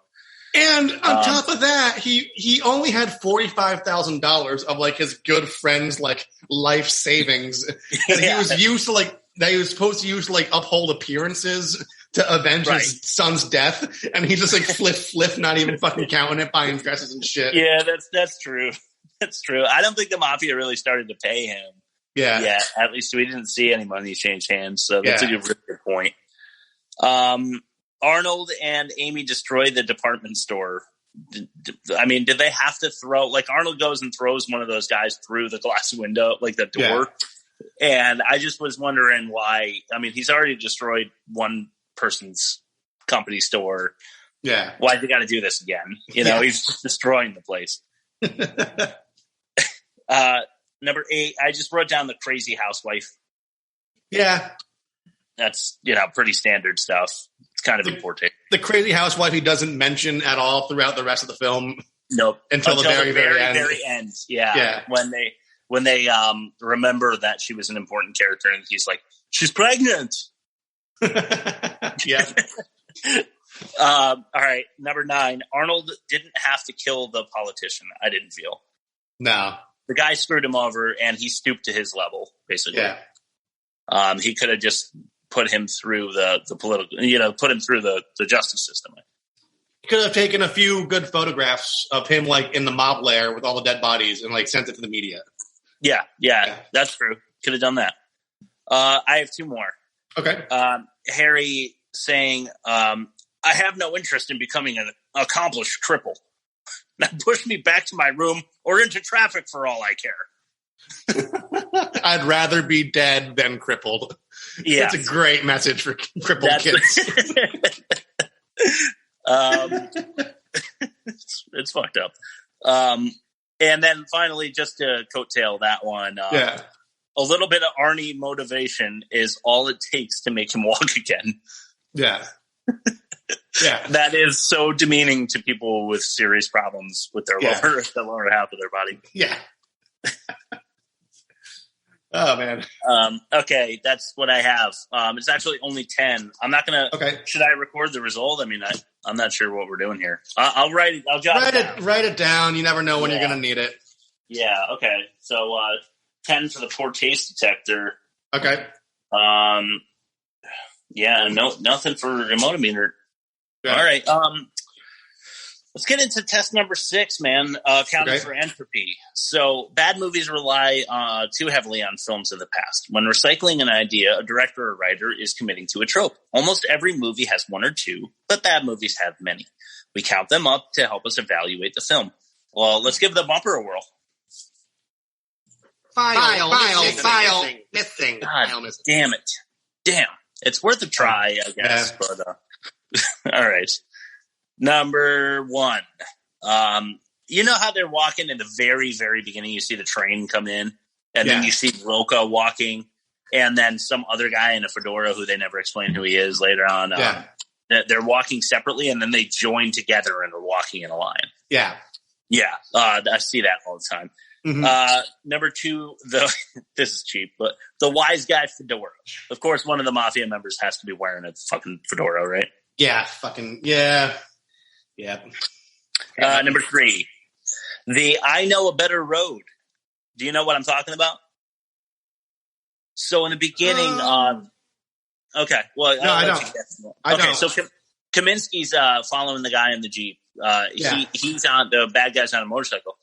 And on top of that, he only had $45,000 of like his good friend's like life savings that he was used to like, that he was supposed to use to like uphold appearances to avenge his son's death. And he just like flip, not even fucking counting it, buying dresses and shit. Yeah, that's true. That's true. I don't think the mafia really started to pay him. Yeah. At least we didn't see any money change hands. So that's a really good point. Arnold and Amy destroy the department store. I mean, did they have to throw, like Arnold goes and throws one of those guys through the glass window, like the door. Yeah. And I just was wondering why. I mean, he's already destroyed one person's company store. Yeah. Why they got to do this again? You know, he's just destroying the place. Number 8, I just wrote down the crazy housewife. Yeah. That's, you know, pretty standard stuff. It's kind of important. The crazy housewife he doesn't mention at all throughout the rest of the film. Nope. Until the very end. Yeah. When they remember that she was an important character and he's like, she's pregnant. Yeah. All right. Number 9, Arnold didn't have to kill the politician. I didn't feel. No. The guy screwed him over and he stooped to his level, basically. Yeah. He could have just put him through the political, you know, put him through the justice system. He could have taken a few good photographs of him, like, in the mob lair with all the dead bodies and, like, sent it to the media. Yeah, that's true. Could have done that. I have 2 more. Okay. Harry saying, I have no interest in becoming an accomplished cripple. Now push me back to my room or into traffic for all I care. I'd rather be dead than crippled. Yeah. That's a great message for crippled kids. It's fucked up. And then finally, just to coattail that one, a little bit of Arnie motivation is all it takes to make him walk again. Yeah. Yeah. That is so demeaning to people with serious problems with their the lower half of their body. Yeah. Oh, man. Okay, that's what I have. It's actually only 10. I'm not going to... Okay. Should I record the result? I mean, I'm not sure what we're doing here. I'll write it. I'll jot it down. Write it down. You never know when you're going to need it. Yeah, okay. So 10 for the poor taste detector. Okay. Yeah, nothing for Emotometer. Yeah. All right. Let's get into test number 6, man. Accounting for entropy. So bad movies rely too heavily on films of the past. When recycling an idea, a director or writer is committing to a trope. Almost every movie has 1 or 2, but bad movies have many. We count them up to help us evaluate the film. Well, let's give the bumper a whirl. File missing. God damn it. Damn. It's worth a try, I guess. Yeah. But, all right. Number 1. You know how they're walking in the very, very beginning? You see the train come in, and then you see Roca walking, and then some other guy in a fedora who they never explain who he is later on. They're walking separately, and then they join together and are walking in a line. Yeah. Yeah. I see that all the time. Mm-hmm. Number 2, this is cheap, but the wise guy fedora. Of course, one of the mafia members has to be wearing a fucking fedora, right? Yeah, fucking, yeah. Yeah. Number 3, the I know a better road. Do you know what I'm talking about? So in the beginning, okay. Well, no, I don't. I don't. So Kaminsky's following the guy in the Jeep. He's on the bad guy's on a motorcycle.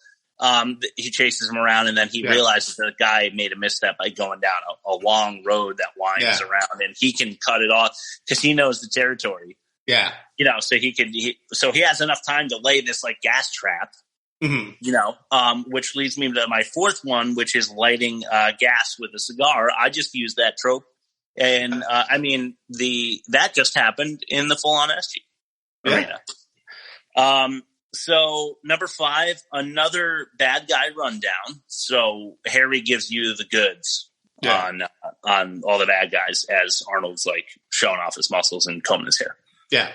He chases him around, and then he realizes that the guy made a misstep by going down a long road that winds around, and he can cut it off because he knows the territory. Yeah. You know, so he has enough time to lay this like gas trap, you know, which leads me to my 4th one, which is lighting gas with a cigar. I just use that trope And I mean, that just happened in the full-on SG arena. So number 5, another bad guy rundown. So Harry gives you the goods on all the bad guys as Arnold's like showing off his muscles and combing his hair. Yeah.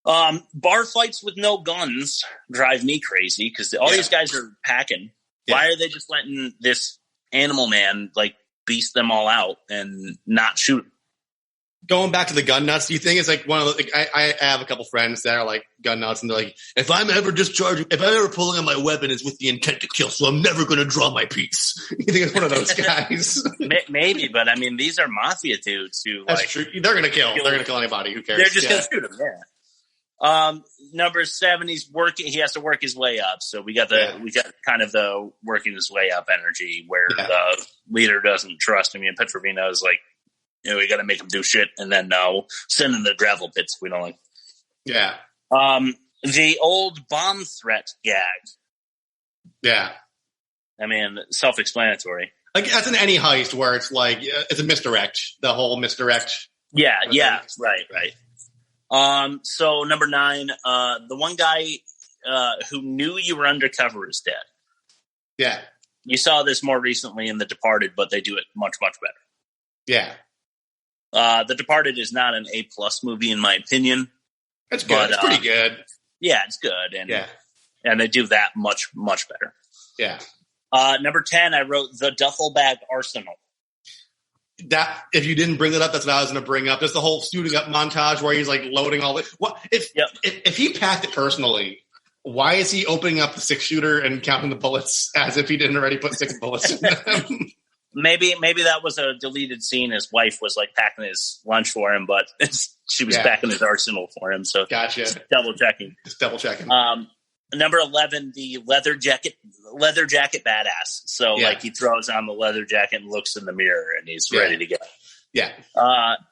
Bar fights with no guns drive me crazy because all these guys are packing. Yeah. Why are they just letting this Animal Man like beast them all out and not shoot them? Going back to the gun nuts, do you think it's like one of the, like, I have a couple friends that are like gun nuts and they're like, if I'm ever pulling out my weapon, it's with the intent to kill, so I'm never going to draw my piece. You think it's one of those guys? Maybe, but I mean, these are mafia dudes who That's true. They're going to kill. They're going to kill anybody. Who cares? They're just going to shoot them. Yeah. Number 7, he's working. He has to work his way up. So we got kind of the working his way up energy where the leader doesn't trust him. And Petrovino is like, we got to make him do shit, and then send him to the gravel pits. We don't like. Yeah. The old bomb threat gag. Yeah. I mean, self-explanatory. Like that's in any heist where it's like it's a misdirect. The whole misdirect. Yeah. Right. So number 9, the one guy who knew you were undercover is dead. Yeah. You saw this more recently in The Departed, but they do it much, much better. Yeah. The Departed is not an A+ movie in my opinion. It's good. But, it's pretty good. Yeah, it's good. And they do that much, much better. Yeah. Number 10, I wrote The Duffel Bag Arsenal. That if you didn't bring that up, that's what I was going to bring up. There's the whole suiting up montage where he's like loading all this. What if he packed it personally? Why is he opening up the 6-shooter and counting the bullets as if he didn't already put 6 bullets in them? Maybe that was a deleted scene. His wife was like packing his lunch for him, but she was packing his arsenal for him. So gotcha. Double checking. Just double checking. Number 11, the leather jacket badass. So like he throws on the leather jacket and looks in the mirror and he's ready to go. Yeah.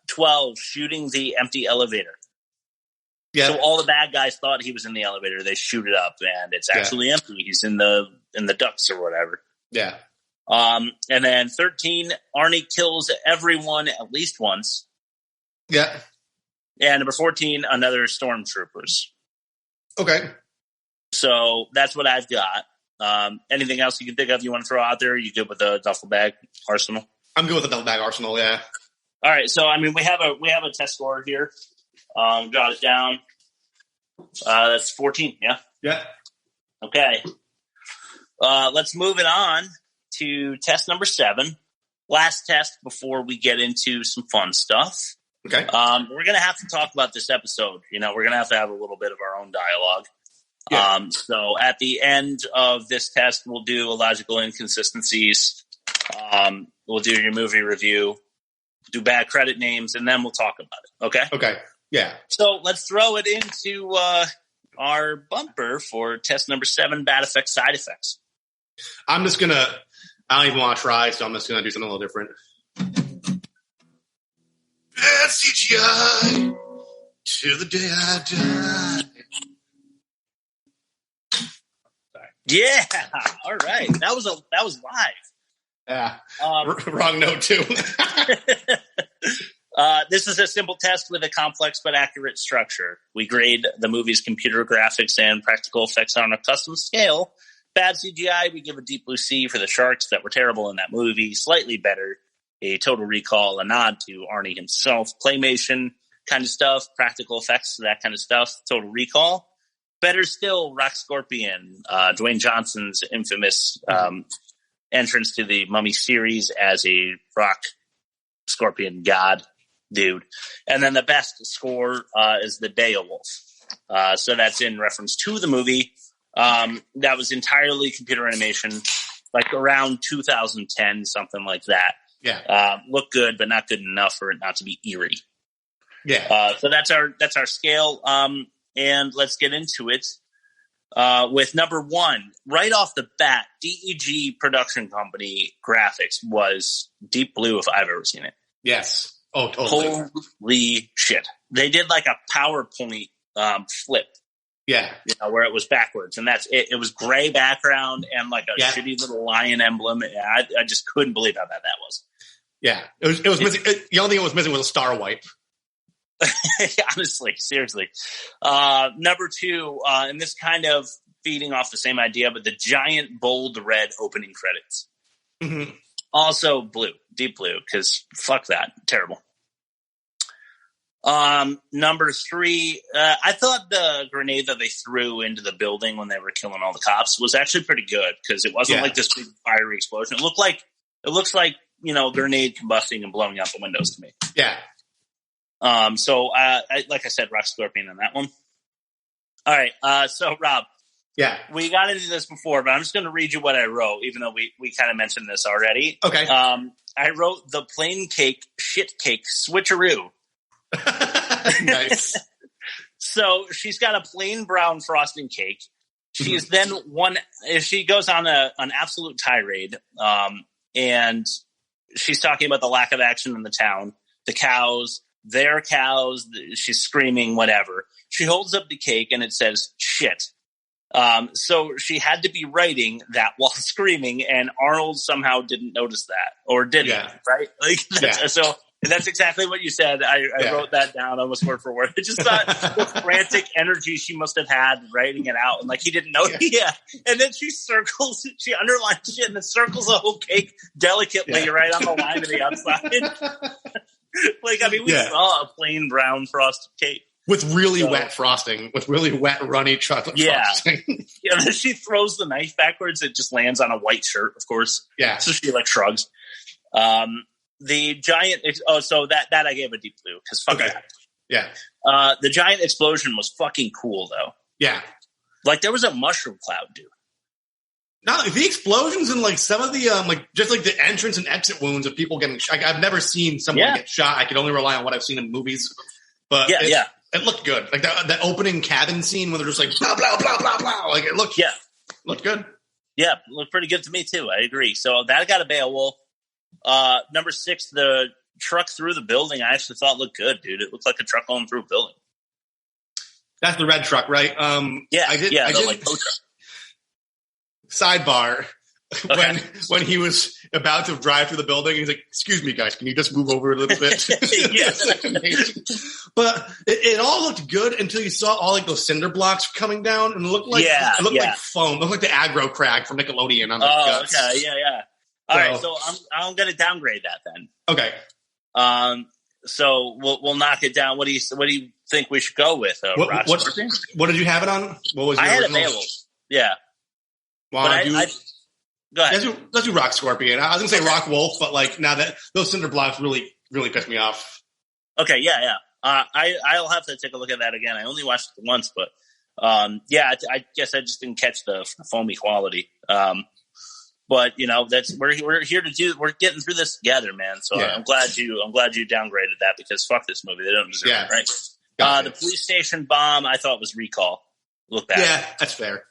12, shooting the empty elevator. Yeah. So all the bad guys thought he was in the elevator. They shoot it up and it's actually empty. He's in the ducts or whatever. Yeah. And then 13, Arnie kills everyone at least once. Yeah. And number 14, another stormtroopers. Okay. So that's what I've got. Anything else you can think of you want to throw out there? Are you good with the duffel bag arsenal? I'm good with the duffel bag arsenal, yeah. All right. So, I mean, we have a test score here. Jot it down. That's 14, yeah? Yeah. Okay. Let's move it on to test number 7. Last test before we get into some fun stuff. Okay. We're going to have to talk about this episode. We're going to have a little bit of our own dialogue. Yeah. So at the end of this test, we'll do illogical inconsistencies. We'll do your movie review, do bad credit names, and then we'll talk about it. Okay? Okay. Yeah. So let's throw it into our bumper for test number 7, bad effects, side effects. I don't even want to try, so I'm just going to do something a little different. Bad CGI till the day I die. Yeah. All right. That was live. Yeah. Wrong note too. This is a simple test with a complex but accurate structure. We grade the movie's computer graphics and practical effects on a custom scale. Bad CGI, we give a deep blue C for the sharks that were terrible in that movie. Slightly better, a Total Recall, a nod to Arnie himself. Claymation kind of stuff, practical effects, that kind of stuff. Total Recall. Better still, Rock Scorpion, Dwayne Johnson's infamous entrance to the Mummy series as a rock scorpion god dude. And then the best score is the Beowulf. So that's in reference to the movie. That was entirely computer animation, like around 2010, something like that. Yeah. Looked good, but not good enough for it not to be eerie. Yeah. So that's our scale. And let's get into it with number 1. Right off the bat, DEG Production Company graphics was deep blue if I've ever seen it. Yes. Oh, totally. Holy shit. They did like a PowerPoint flip. Yeah. Where it was backwards. And that's it. It was gray background and like a shitty little lion emblem. I just couldn't believe how bad that was. Yeah, it was missing. The only thing it was missing was a star wipe. Honestly, seriously. Number 2, and this kind of feeding off the same idea, but the giant bold red opening credits. Mm-hmm. Also blue, deep blue, because fuck that, terrible. Number 3, I thought the grenade that they threw into the building when they were killing all the cops was actually pretty good, because it wasn't like this big fiery explosion. It looks like a grenade combusting and blowing out the windows to me. Yeah. So like I said, Rock Scorpion on that one. All right. So Rob, yeah, we got into this before, but I'm just going to read you what I wrote, even though we kind of mentioned this already. Okay. I wrote the plain cake shit cake switcheroo. Nice. So she's got a plain brown frosting cake. She is then she goes on an absolute tirade. And she's talking about the lack of action in the town, the cows, their cows. She's screaming, whatever. She holds up the cake and it says shit. So she had to be writing that while screaming, and Arnold somehow didn't notice that, or didn't, right? So that's exactly what you said. I wrote that down almost word for word. I just thought the frantic energy she must have had writing it out, and he didn't know. Yeah. And then she underlines shit and then circles the whole cake delicately right on the line to the outside. We saw a plain brown frosted cake. With really wet frosting, with really wet, runny chocolate frosting. Yeah, and then she throws the knife backwards. It just lands on a white shirt, of course. Yeah. So she shrugs. The giant, so that I gave a deep blue, because fuck that. Yeah. The giant explosion was fucking cool, though. Yeah. There was a mushroom cloud, dude. No, the explosions and some of the just the entrance and exit wounds of people getting shot. I've never seen someone get shot. I can only rely on what I've seen in movies. But it looked good. That opening cabin scene where they're just blah blah blah blah blah. It looked good. Yeah, it looked pretty good to me too. I agree. So that got a Beowulf. Number 6, the truck through the building. I actually thought looked good, dude. It looked like a truck going through a building. That's the red truck, right? I did tow truck. Sidebar. Okay. When he was about to drive through the building, he's like, "Excuse me, guys, can you just move over a little bit?" But it all looked good until you saw all those cinder blocks coming down, and it looked like like foam. It looked like the aggro crag from Nickelodeon on the guts. Okay, yeah. All right, so I'm going to downgrade that then. Okay. So we'll knock it down. What do you think we should go with? What did you have it on? What was your I had original? a Beowulf. Yeah. Go ahead. Let's do Rock Scorpion. I was going to say Rock Wolf, but now that those cinder blocks really, really pissed me off. Okay, yeah. I'll have to take a look at that again. I only watched it once, but I guess I just didn't catch the foamy quality. But we're here to do. We're getting through this together, man. So I'm glad you downgraded that, because fuck this movie. They don't deserve it, right? Gotcha. The police station bomb, I thought was Recall. Look bad. Yeah, that's fair.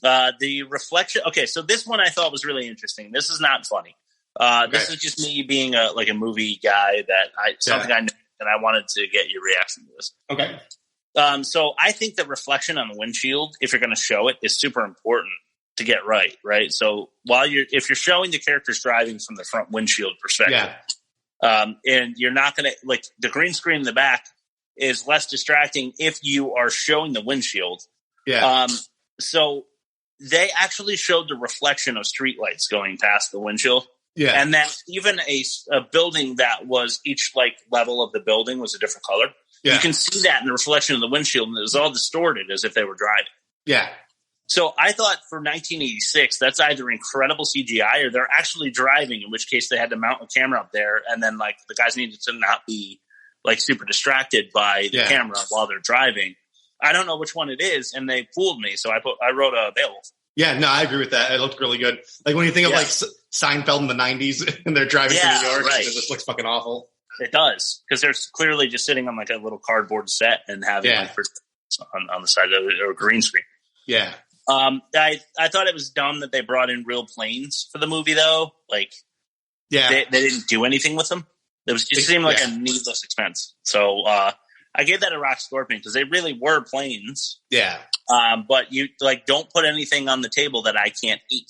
The reflection. Okay, so this one I thought was really interesting. This is not funny. This is just me being a movie guy I know, and I wanted to get your reaction to this. Okay. So I think the reflection on the windshield, if you're going to show it, is super important to get right? So if you're showing the characters driving from the front windshield perspective, and you're not going to the green screen in the back is less distracting if you are showing the windshield. Yeah. So they actually showed the reflection of streetlights going past the windshield. Yeah. And then even a building that was each level of the building was a different color. Yeah. You can see that in the reflection of the windshield, and it was all distorted as if they were driving. Yeah. So I thought for 1986, that's either incredible CGI or they're actually driving, in which case they had to mount a camera up there, and then the guys needed to not be super distracted by the camera while they're driving. I don't know which one it is, and they fooled me. So I wrote a Beowulf. Yeah, no, I agree with that. It looked really good. When you think of Seinfeld in the 90s and they're driving to New York, it just looks fucking awful. It does, because they're clearly just sitting on a little cardboard set and having on the side of it, or a green screen. Yeah. I thought it was dumb that they brought in real planes for the movie, though. They didn't do anything with them. It seemed like a needless expense. So I gave that a Rock Scorpion, because they really were planes. Yeah. But you don't put anything on the table that I can't eat.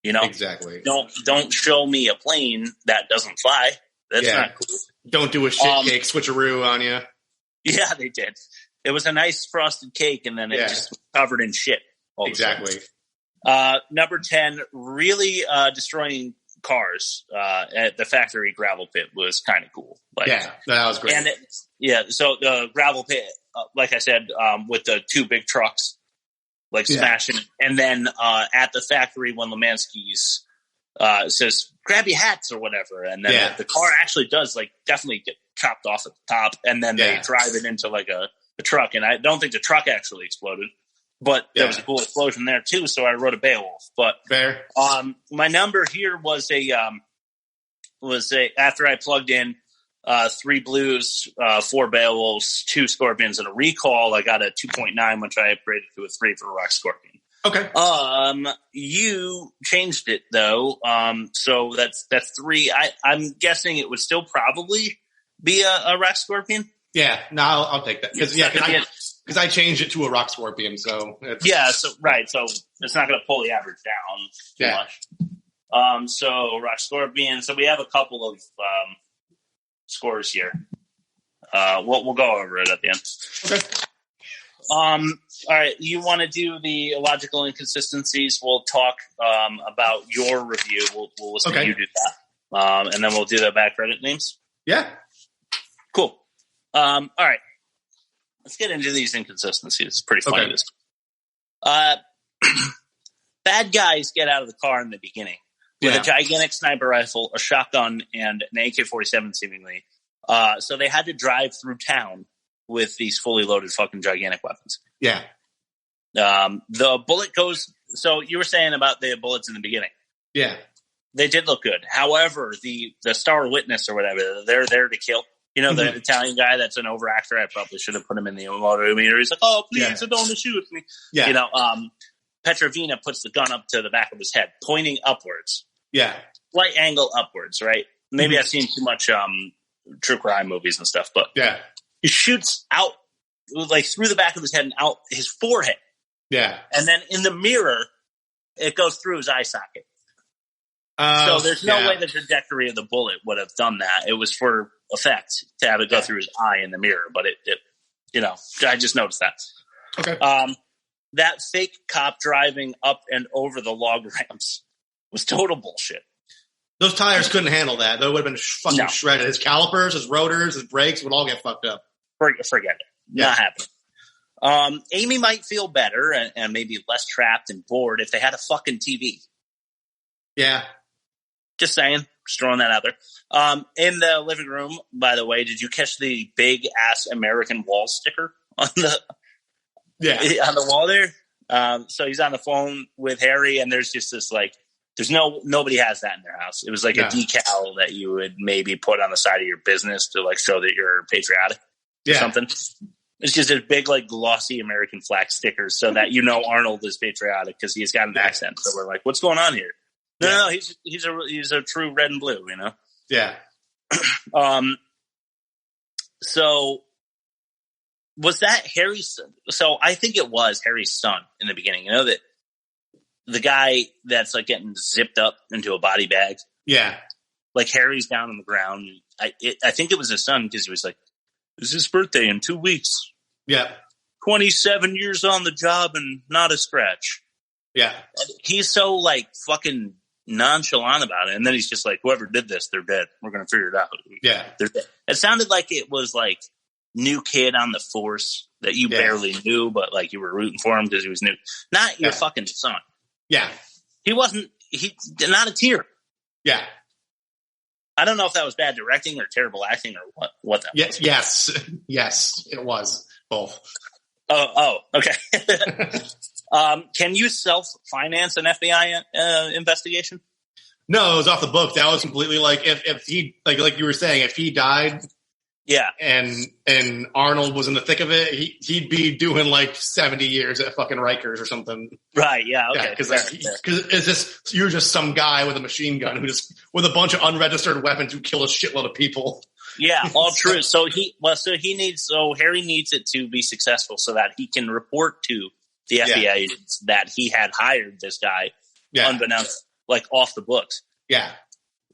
Exactly. Don't show me a plane that doesn't fly. That's not cool. Don't do a shit cake switcheroo on you. Yeah, they did. It was a nice frosted cake, and then it just was covered in shit. Exactly. Number 10, really destroying cars at the factory gravel pit was kind of cool. Like, that was great. And so the gravel pit, like I said, with the two big trucks, like smashing, and then at the factory when Lemansky's says, "Grab your hats" or whatever, and then the car actually does like definitely get chopped off at the top, and then they drive it into like a truck, and I don't think the truck actually exploded. But there was a cool explosion there too, so I wrote a Beowulf. But fair. My number here was after I plugged in 3 blues, 4 Beowulfs, 2 Scorpions, and a recall. I got a 2.9, which I upgraded to a 3 for Rock Scorpion. Okay. You changed it though, so that's 3. I'm guessing it would still probably be a Rock Scorpion. Yeah, no, I'll take that because I changed it to a Rock Scorpion. So so it's not going to pull the average down too much. So Rock Scorpion. So we have a couple of scores here. We'll go over it at the end. Okay. All right. You want to do the illogical inconsistencies? We'll talk about your review. We'll listen to you do that, and then we'll do the back credit names. Yeah. Cool. All right. Let's get into these inconsistencies. It's pretty funny. This. Bad guys get out of the car in the beginning with a gigantic sniper rifle, a shotgun, and an AK-47 seemingly. So they had to drive through town with these fully loaded fucking gigantic weapons. Yeah. The bullet goes... So you were saying about the bullets in the beginning. Yeah. They did look good. However, the star witness or whatever, they're there to kill. You know, the Italian guy that's an overactor, I probably should have put him in the motor meter. He's like, "Oh, please, don't shoot me." Yeah. You know, Petrovina puts the gun up to the back of his head, pointing upwards. Yeah. Slight angle upwards, right? Maybe I've seen too much true crime movies and stuff, but he shoots out, like, through the back of his head and out his forehead. Yeah. And then in the mirror, it goes through his eye socket. So there's no way the trajectory of the bullet would have done that. It was for effect to have it go through his eye in the mirror, but it you know, I just noticed that. Okay. That fake cop driving up and over the log ramps was total bullshit. Those tires couldn't handle that. They would have been fucking shredded. His calipers, his rotors, his brakes would all get fucked up. Forget it. Not happening. Amy might feel better and maybe less trapped and bored if they had a fucking TV. Yeah. Just saying. Just throwing that out there. In the living room, by the way, did you catch the big ass American wall sticker on the wall there? So he's on the phone with Harry, and there's just this like, nobody has that in their house. It was like a decal that you would maybe put on the side of your business to like show that you're patriotic or something. It's just a big like glossy American flag sticker so that you know Arnold is patriotic because he's got an accent. So we're like, what's going on here? No, he's a true red and blue, you know? Yeah. So was that Harry's? So I think it was Harry's son in the beginning. You know that the guy that's like getting zipped up into a body bag. Yeah. Like Harry's down on the ground. I think it was his son because he was like, "It's his birthday in 2 weeks." Yeah. 27 years on the job and not a scratch. Yeah. He's so like fucking nonchalant about it, and then he's just like, whoever did this, they're dead. We're gonna figure it out. Yeah. They're dead. It sounded like it was like new kid on the force that you barely knew, but like you were rooting for him because he was new. Not your fucking son. Yeah. He not a tear. Yeah. I don't know if that was bad directing or terrible acting or what that was. Yes, it was both. Oh, okay. Can you self-finance an FBI investigation? No, it was off the book. That was completely like if he like you were saying, if he died, and Arnold was in the thick of it, he'd be doing like 70 years at fucking Rikers or something. Right? Yeah. Okay. Because you're just some guy with a machine gun who just with a bunch of unregistered weapons who kill a shitload of people. Yeah, all true. So Harry needs it to be successful so that he can report to the FBI agents that he had hired this guy unbeknownst, like off the books. Yeah.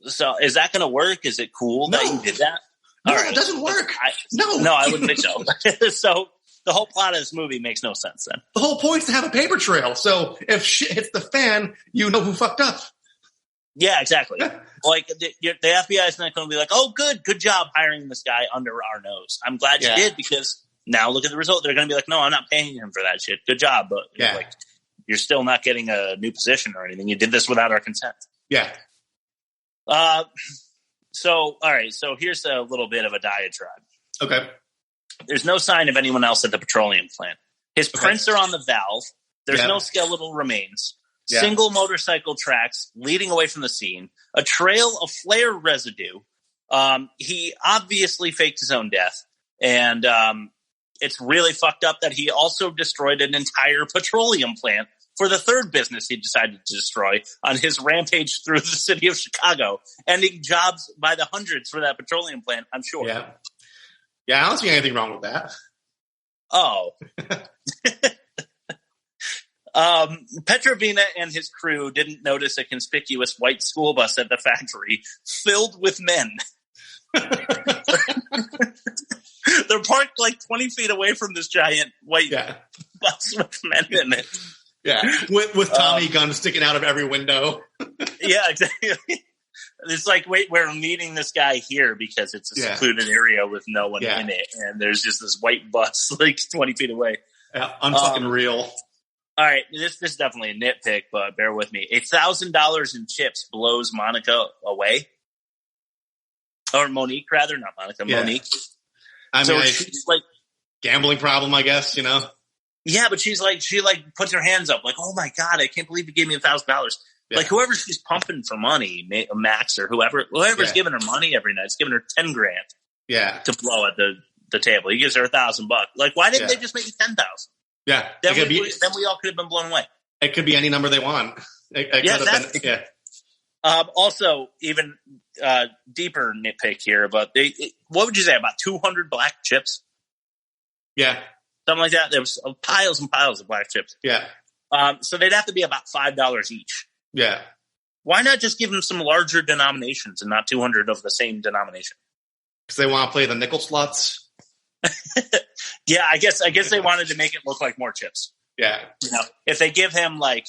So is that going to work? Is it cool that you did that? No, it doesn't work. No, I wouldn't think so. So the whole plot of this movie makes no sense then. The whole point is to have a paper trail. So if shit hits the fan, you know who fucked up. Yeah, exactly. Like the FBI is not going to be like, oh, good job hiring this guy under our nose. I'm glad you did, because now look at the result. They're going to be like, no, I'm not paying him for that shit. Good job. But like, you're still not getting a new position or anything. You did this without our consent. Yeah. So, all right. So here's a little bit of a diatribe. Okay. There's no sign of anyone else at the petroleum plant. His prints are on the valve. There's no skeletal remains. Yeah. Single motorcycle tracks leading away from the scene. A trail of flare residue. He obviously faked his own death. And it's really fucked up that he also destroyed an entire petroleum plant for the third business he decided to destroy on his rampage through the city of Chicago, ending jobs by the hundreds for that petroleum plant, I'm sure. Yeah. Yeah, I don't see anything wrong with that. Oh. Petrovina and his crew didn't notice a conspicuous white school bus at the factory filled with men. They're parked like 20 feet away from this giant white bus with men in it. Yeah, with Tommy guns sticking out of every window. Yeah, exactly. It's like, wait, we're meeting this guy here because it's a secluded area with no one in it, and there's just this white bus like 20 feet away. Yeah, unfucking real. All right, this is definitely a nitpick, but bear with me. $1,000 in chips blows Monica away. Or Monique, rather. Not Monica, Monique. I mean, she's like gambling problem, I guess, you know? Yeah, but she puts her hands up like, oh my God, I can't believe you gave me $1,000. Yeah. Like whoever she's pumping for money, Max or whoever's giving her money every night, is giving her $10,000. Yeah. To blow at the table. He gives her $1,000. Like, why didn't they just make it 10,000? Yeah. Then we all could have been blown away. It could be any number they want. Also, even deeper nitpick here, but what would you say, about 200 black chips? Yeah. Something like that. There was piles and piles of black chips. Yeah. So they'd have to be about $5 each. Yeah. Why not just give them some larger denominations and not 200 of the same denomination? Because they want to play the nickel sluts. Yeah, I guess they wanted to make it look like more chips. Yeah. You know, if they give him like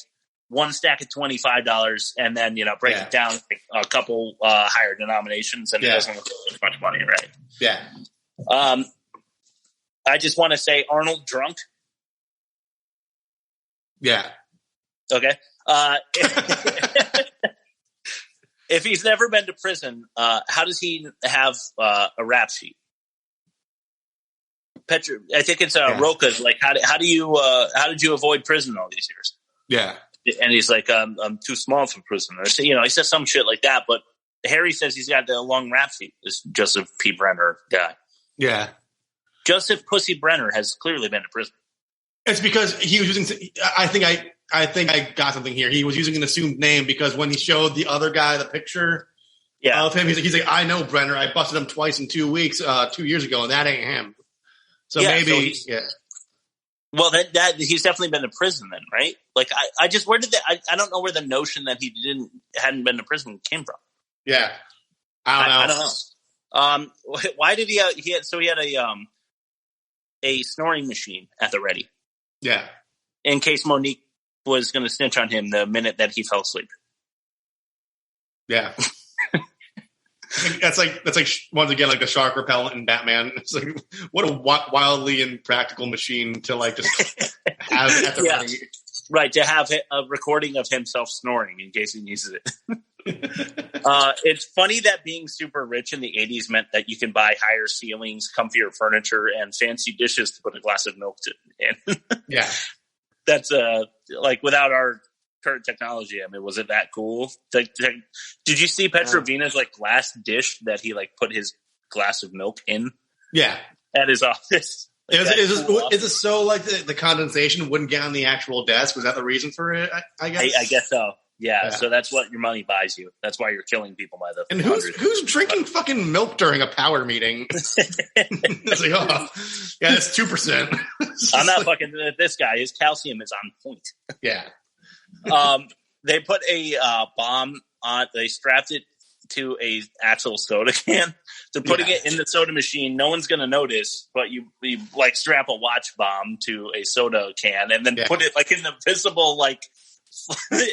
one stack of $25 and then, you know, break it down a couple higher denominations, and it doesn't look like much money, right? Yeah. I just want to say Arnold drunk. Yeah. Okay. If he's never been to prison, how does he have a rap sheet? I think it's Roka's. Like, how did you avoid prison all these years? Yeah. And he's like, I'm too small for prison. Or, you know, he says some shit like that. But Harry says he's got a long rap sheet. This Joseph P. Brenner guy. Yeah. Joseph Pussy Brenner has clearly been to prison. It's because he was using. I think I got something here. He was using an assumed name because when he showed the other guy the picture of him, he's like, I know Brenner. I busted him twice in 2 weeks, 2 years ago, and that ain't him. So maybe, Well, that he's definitely been to prison then, right? Like, I just where did that? I don't know where the notion that he hadn't been to prison came from. Yeah, I don't know. Why did he had a snoring machine at the ready. Yeah. In case Monique was going to snitch on him the minute that he fell asleep. Yeah. That's like once again, like the shark repellent in Batman. It's like, what a wildly impractical machine to like just have at the ready. Right. To have a recording of himself snoring in case he uses it. It's funny that being super rich in the 80s meant that you can buy higher ceilings, comfier furniture, and fancy dishes to put a glass of milk in. Yeah. That's like without our current technology. I mean, was it that cool? Did you see Petrovina's like glass dish that he like put his glass of milk in? Yeah. At his office. Like, is it so like the condensation wouldn't get on the actual desk? Was that the reason for it? I guess. I guess so. Yeah, so that's what your money buys you. That's why you're killing people by the. And who's drinking fucking milk during a power meeting? It's like, oh, yeah, that's 2%. I'm not fucking this guy. His calcium is on point. Yeah. They put a bomb on. They strapped it to a actual soda can. So putting it in the soda machine, no one's going to notice, but you like strap a watch bomb to a soda can and then put it like in the visible, like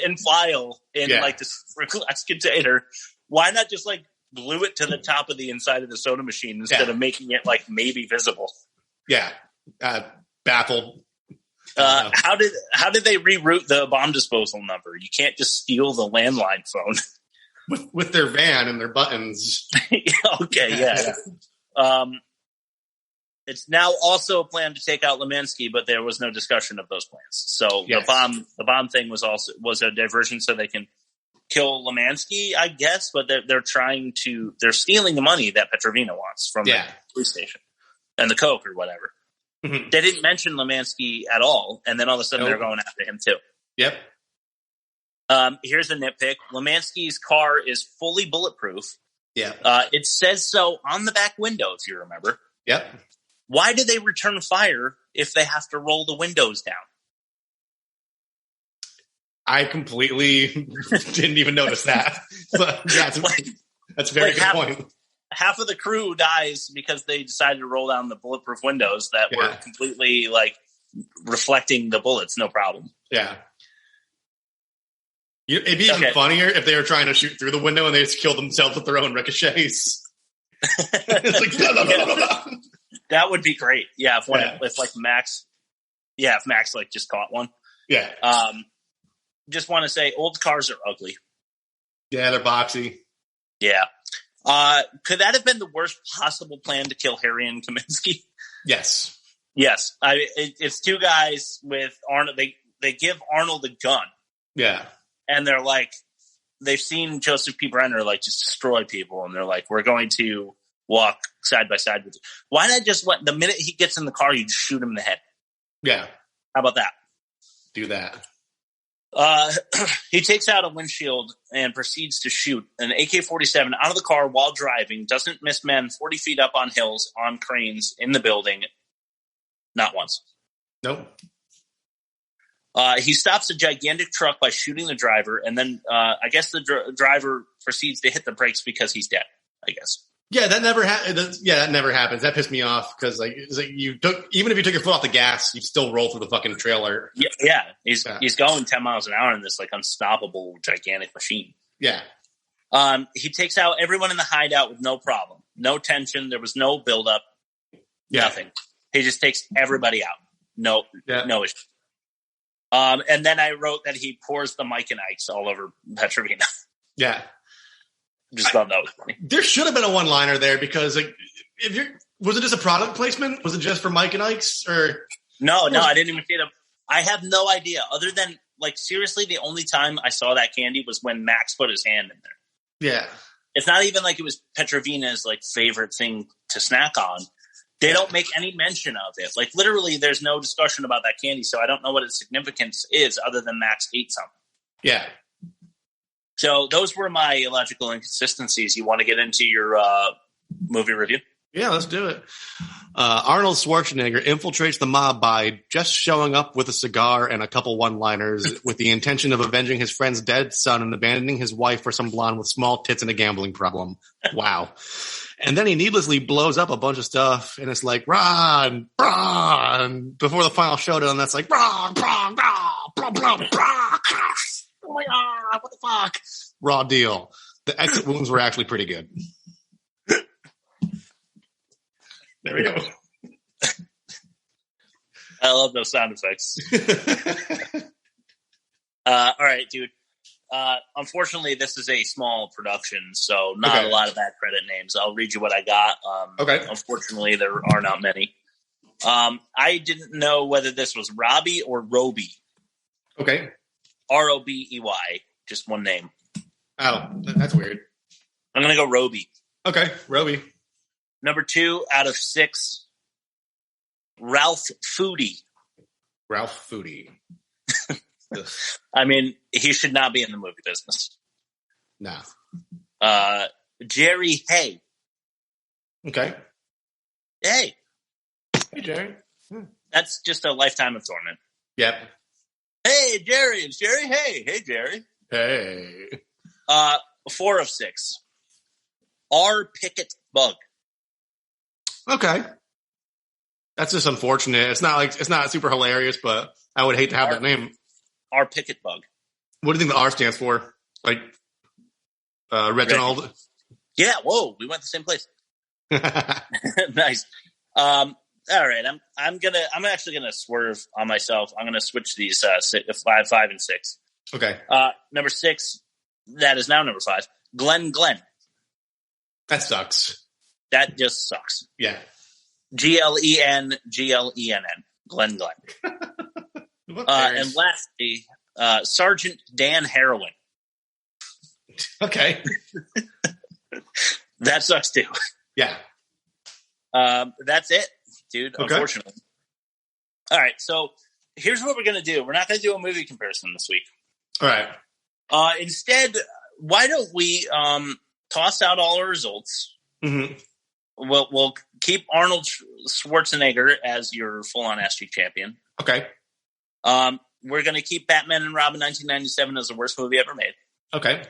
in file in like this glass container. Why not just like glue it to the top of the inside of the soda machine instead of making it like maybe visible? Yeah. Baffled. How did they reroute the bomb disposal number? You can't just steal the landline phone with their van and their buttons. Okay, it's now also a plan to take out Lemansky, but there was no discussion of those plans. So the bomb thing was a diversion so they can kill Lemansky, I guess. But they're stealing the money that Petrovina wants from the police station and the coke or whatever. Mm-hmm. They didn't mention Lemansky at all, and then all of a sudden they're going after him too. Yep. Here's a nitpick. Lemansky's car is fully bulletproof. Yeah. It says so on the back window, if you remember. Yep. Why do they return fire if they have to roll the windows down? I completely didn't even notice that. But that's a very good point. Half of the crew dies because they decided to roll down the bulletproof windows that were completely like reflecting the bullets. No problem. Yeah. It'd be even funnier if they were trying to shoot through the window and they just killed themselves with their own ricochets. It's like, blah, blah, blah, blah. That would be great. Yeah. If Max like just caught one. Yeah. Just want to say old cars are ugly. Yeah. They're boxy. Yeah. Could that have been the worst possible plan to kill Harry and Kaminsky? Yes. Yes. It's two guys with Arnold. They give Arnold a gun. Yeah. And they're like, they've seen Joseph P. Brenner like just destroy people. And they're like, we're going to walk side by side with you. Why not just the minute he gets in the car, you just shoot him in the head? Yeah. How about that? Do that. He takes out a windshield and proceeds to shoot an AK-47 out of the car while driving, doesn't miss men 40 feet up on hills, on cranes, in the building. Not once. Nope. He stops a gigantic truck by shooting the driver, and then I guess the driver proceeds to hit the brakes because he's dead, I guess. Yeah, that never that never happens. That pissed me off because even if you took your foot off the gas, you'd still roll through the fucking trailer. Yeah. He's going 10 miles an hour in this like unstoppable gigantic machine. Yeah. He takes out everyone in the hideout with no problem, no tension. There was no buildup, nothing. He just takes everybody out. No issue. And then I wrote that he pours the Mike and Ike's all over Petrovina. Yeah. Just thought that was funny. There should have been a one-liner there because was it just a product placement? Was it just for Mike and Ike's or? No, I didn't even see it. I have no idea other than like seriously, the only time I saw that candy was when Max put his hand in there. Yeah. It's not even like it was Petrovina's like favorite thing to snack on. They don't make any mention of it. Like literally there's no discussion about that candy. So I don't know what its significance is other than Max ate something. Yeah. So those were my illogical inconsistencies. You want to get into your movie review? Yeah, let's do it. Arnold Schwarzenegger infiltrates the mob by just showing up with a cigar and a couple one-liners with the intention of avenging his friend's dead son and abandoning his wife for some blonde with small tits and a gambling problem. Wow. And then he needlessly blows up a bunch of stuff, and it's like, run, run, before the final showdown, that's like, run, run, run, run, run. Oh my God, what the fuck? Raw deal. The exit wounds were actually pretty good. There we go. I love those sound effects. All right, dude. Unfortunately, this is a small production, so not a lot of bad credit names. I'll read you what I got. Unfortunately, there are not many. I didn't know whether this was Robbie or Roby. Okay. Robey, just one name. Oh, that's weird. I'm going to go Roby. Okay, Roby. Number 2 out of 6, Ralph Foodie. Ralph Foodie. I mean, he should not be in the movie business. No. Jerry Hay. Okay. Hey, Jerry. That's just a lifetime of torment. Yep. Hey, Jerry. It's Jerry Hay. Hey, Jerry. Hey. 4 of 6. R. Pickett Bug. Okay. That's just unfortunate. It's not super hilarious, but I would hate to have that name. R. Pickett Bug. What do you think the R stands for? Like Reginald? Yeah, whoa, we went the same place. Nice. All right, I'm actually gonna swerve on myself. I'm gonna switch these 5 and 6. Okay. Number 6, that is now number 5. Glenn. That sucks. That just sucks. Yeah. Glenn. Glenn. And lastly, Sergeant Dan Heroin. Okay. That sucks too. Yeah. That's it, dude. Okay. Unfortunately. All right. So here's what we're going to do. We're not going to do a movie comparison this week. All right. Instead, why don't we toss out all our results? Mm-hmm. We'll keep Arnold Schwarzenegger as your full-on Ass Cheek champion. Okay. We're going to keep Batman and Robin 1997 as the worst movie ever made. Okay.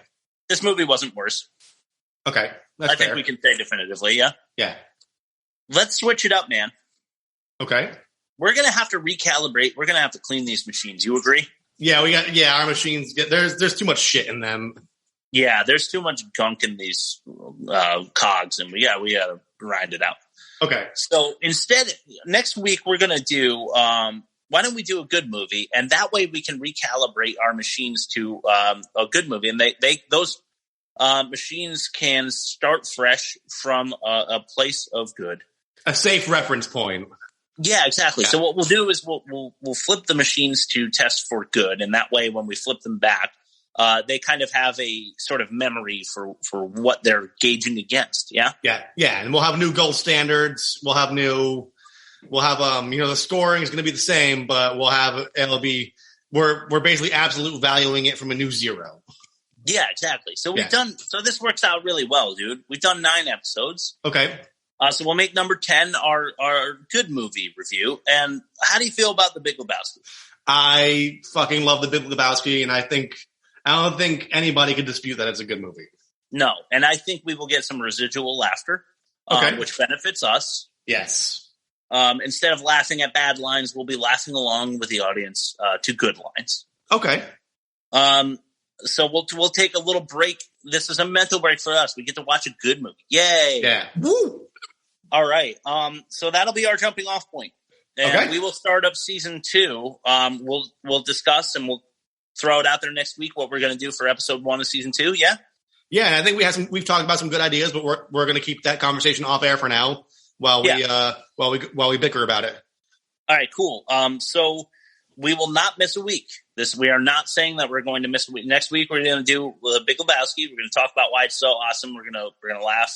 This movie wasn't worse. Okay. I think we can say definitively, yeah? Yeah. Let's switch it up, man. Okay. We're going to have to recalibrate. We're going to have to clean these machines. You agree? Yeah, our machines there's too much shit in them. Yeah, there's too much gunk in these cogs, and we got to grind it out. Okay. So instead, next week we're going to do, why don't we do a good movie? And that way we can recalibrate our machines to a good movie. And those machines can start fresh from a place of good. A safe reference point. Yeah, exactly. Yeah. So what we'll do is we'll flip the machines to test for good. And that way when we flip them back, they kind of have a sort of memory for what they're gauging against. Yeah. Yeah. Yeah. And we'll have new gold standards. We'll have the scoring is going to be the same, but we're basically absolute valuing it from a new 0. Yeah, exactly. So so this works out really well, dude. We've done 9 episodes. Okay. So we'll make number 10 our good movie review. And how do you feel about The Big Lebowski? I fucking love The Big Lebowski, and I don't think anybody could dispute that it's a good movie. No, and I think we will get some residual laughter, which benefits us. Yes. Instead of laughing at bad lines, we'll be laughing along with the audience to good lines. Okay. So we'll take a little break. This is a mental break for us. We get to watch a good movie. Yay! Yeah. Woo! All right. So that'll be our jumping off point. And we will start up season 2. We'll discuss and we'll throw it out there next week what we're going to do for episode 1 of season 2. Yeah. Yeah, and I think we've talked about some good ideas, but we're going to keep that conversation off air for now while we bicker about it. All right, cool. So we will not miss a week. We are not saying that we're going to miss a week. Next week we're going to do The Big Lebowski. We're going to talk about why it's so awesome. We're going to laugh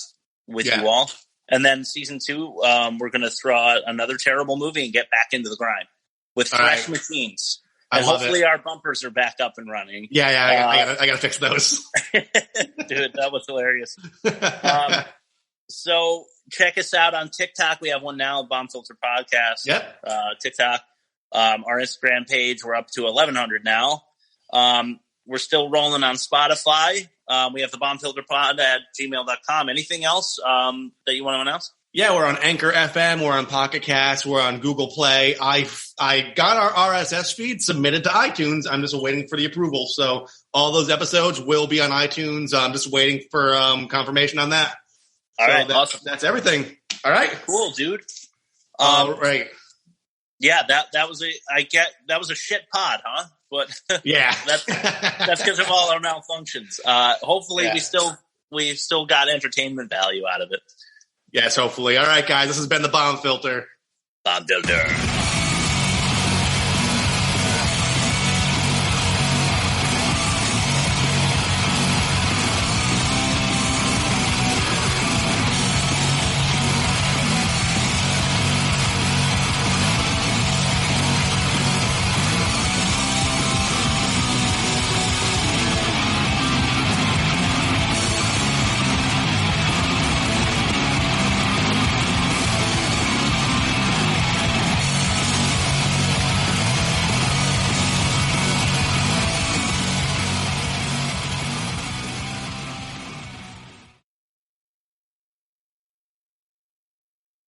with you all. And then season 2, we're going to throw out another terrible movie and get back into the grind with fresh machines. And hopefully our bumpers are back up and running. Yeah, I got to fix those. Dude, that was hilarious. So check us out on TikTok. We have one now, Bomb Filter Podcast. Yep. TikTok. Our Instagram page, we're up to 1,100 now. We're still rolling on Spotify. We have the bombfilterpod at gmail.com. Anything else that you want to announce? Yeah, we're on Anchor FM. We're on Pocket Cast. We're on Google Play. I got our RSS feed submitted to iTunes. I'm just waiting for the approval. So all those episodes will be on iTunes. I'm just waiting for confirmation on that. All right, awesome. That's everything. All right, cool, dude. All right. Yeah, that was a shit pod, huh? But yeah, that's because of all our malfunctions. Hopefully, we still got entertainment value out of it. Yes, hopefully. All right, guys, this has been the Bomb Filter. Bomb Filter.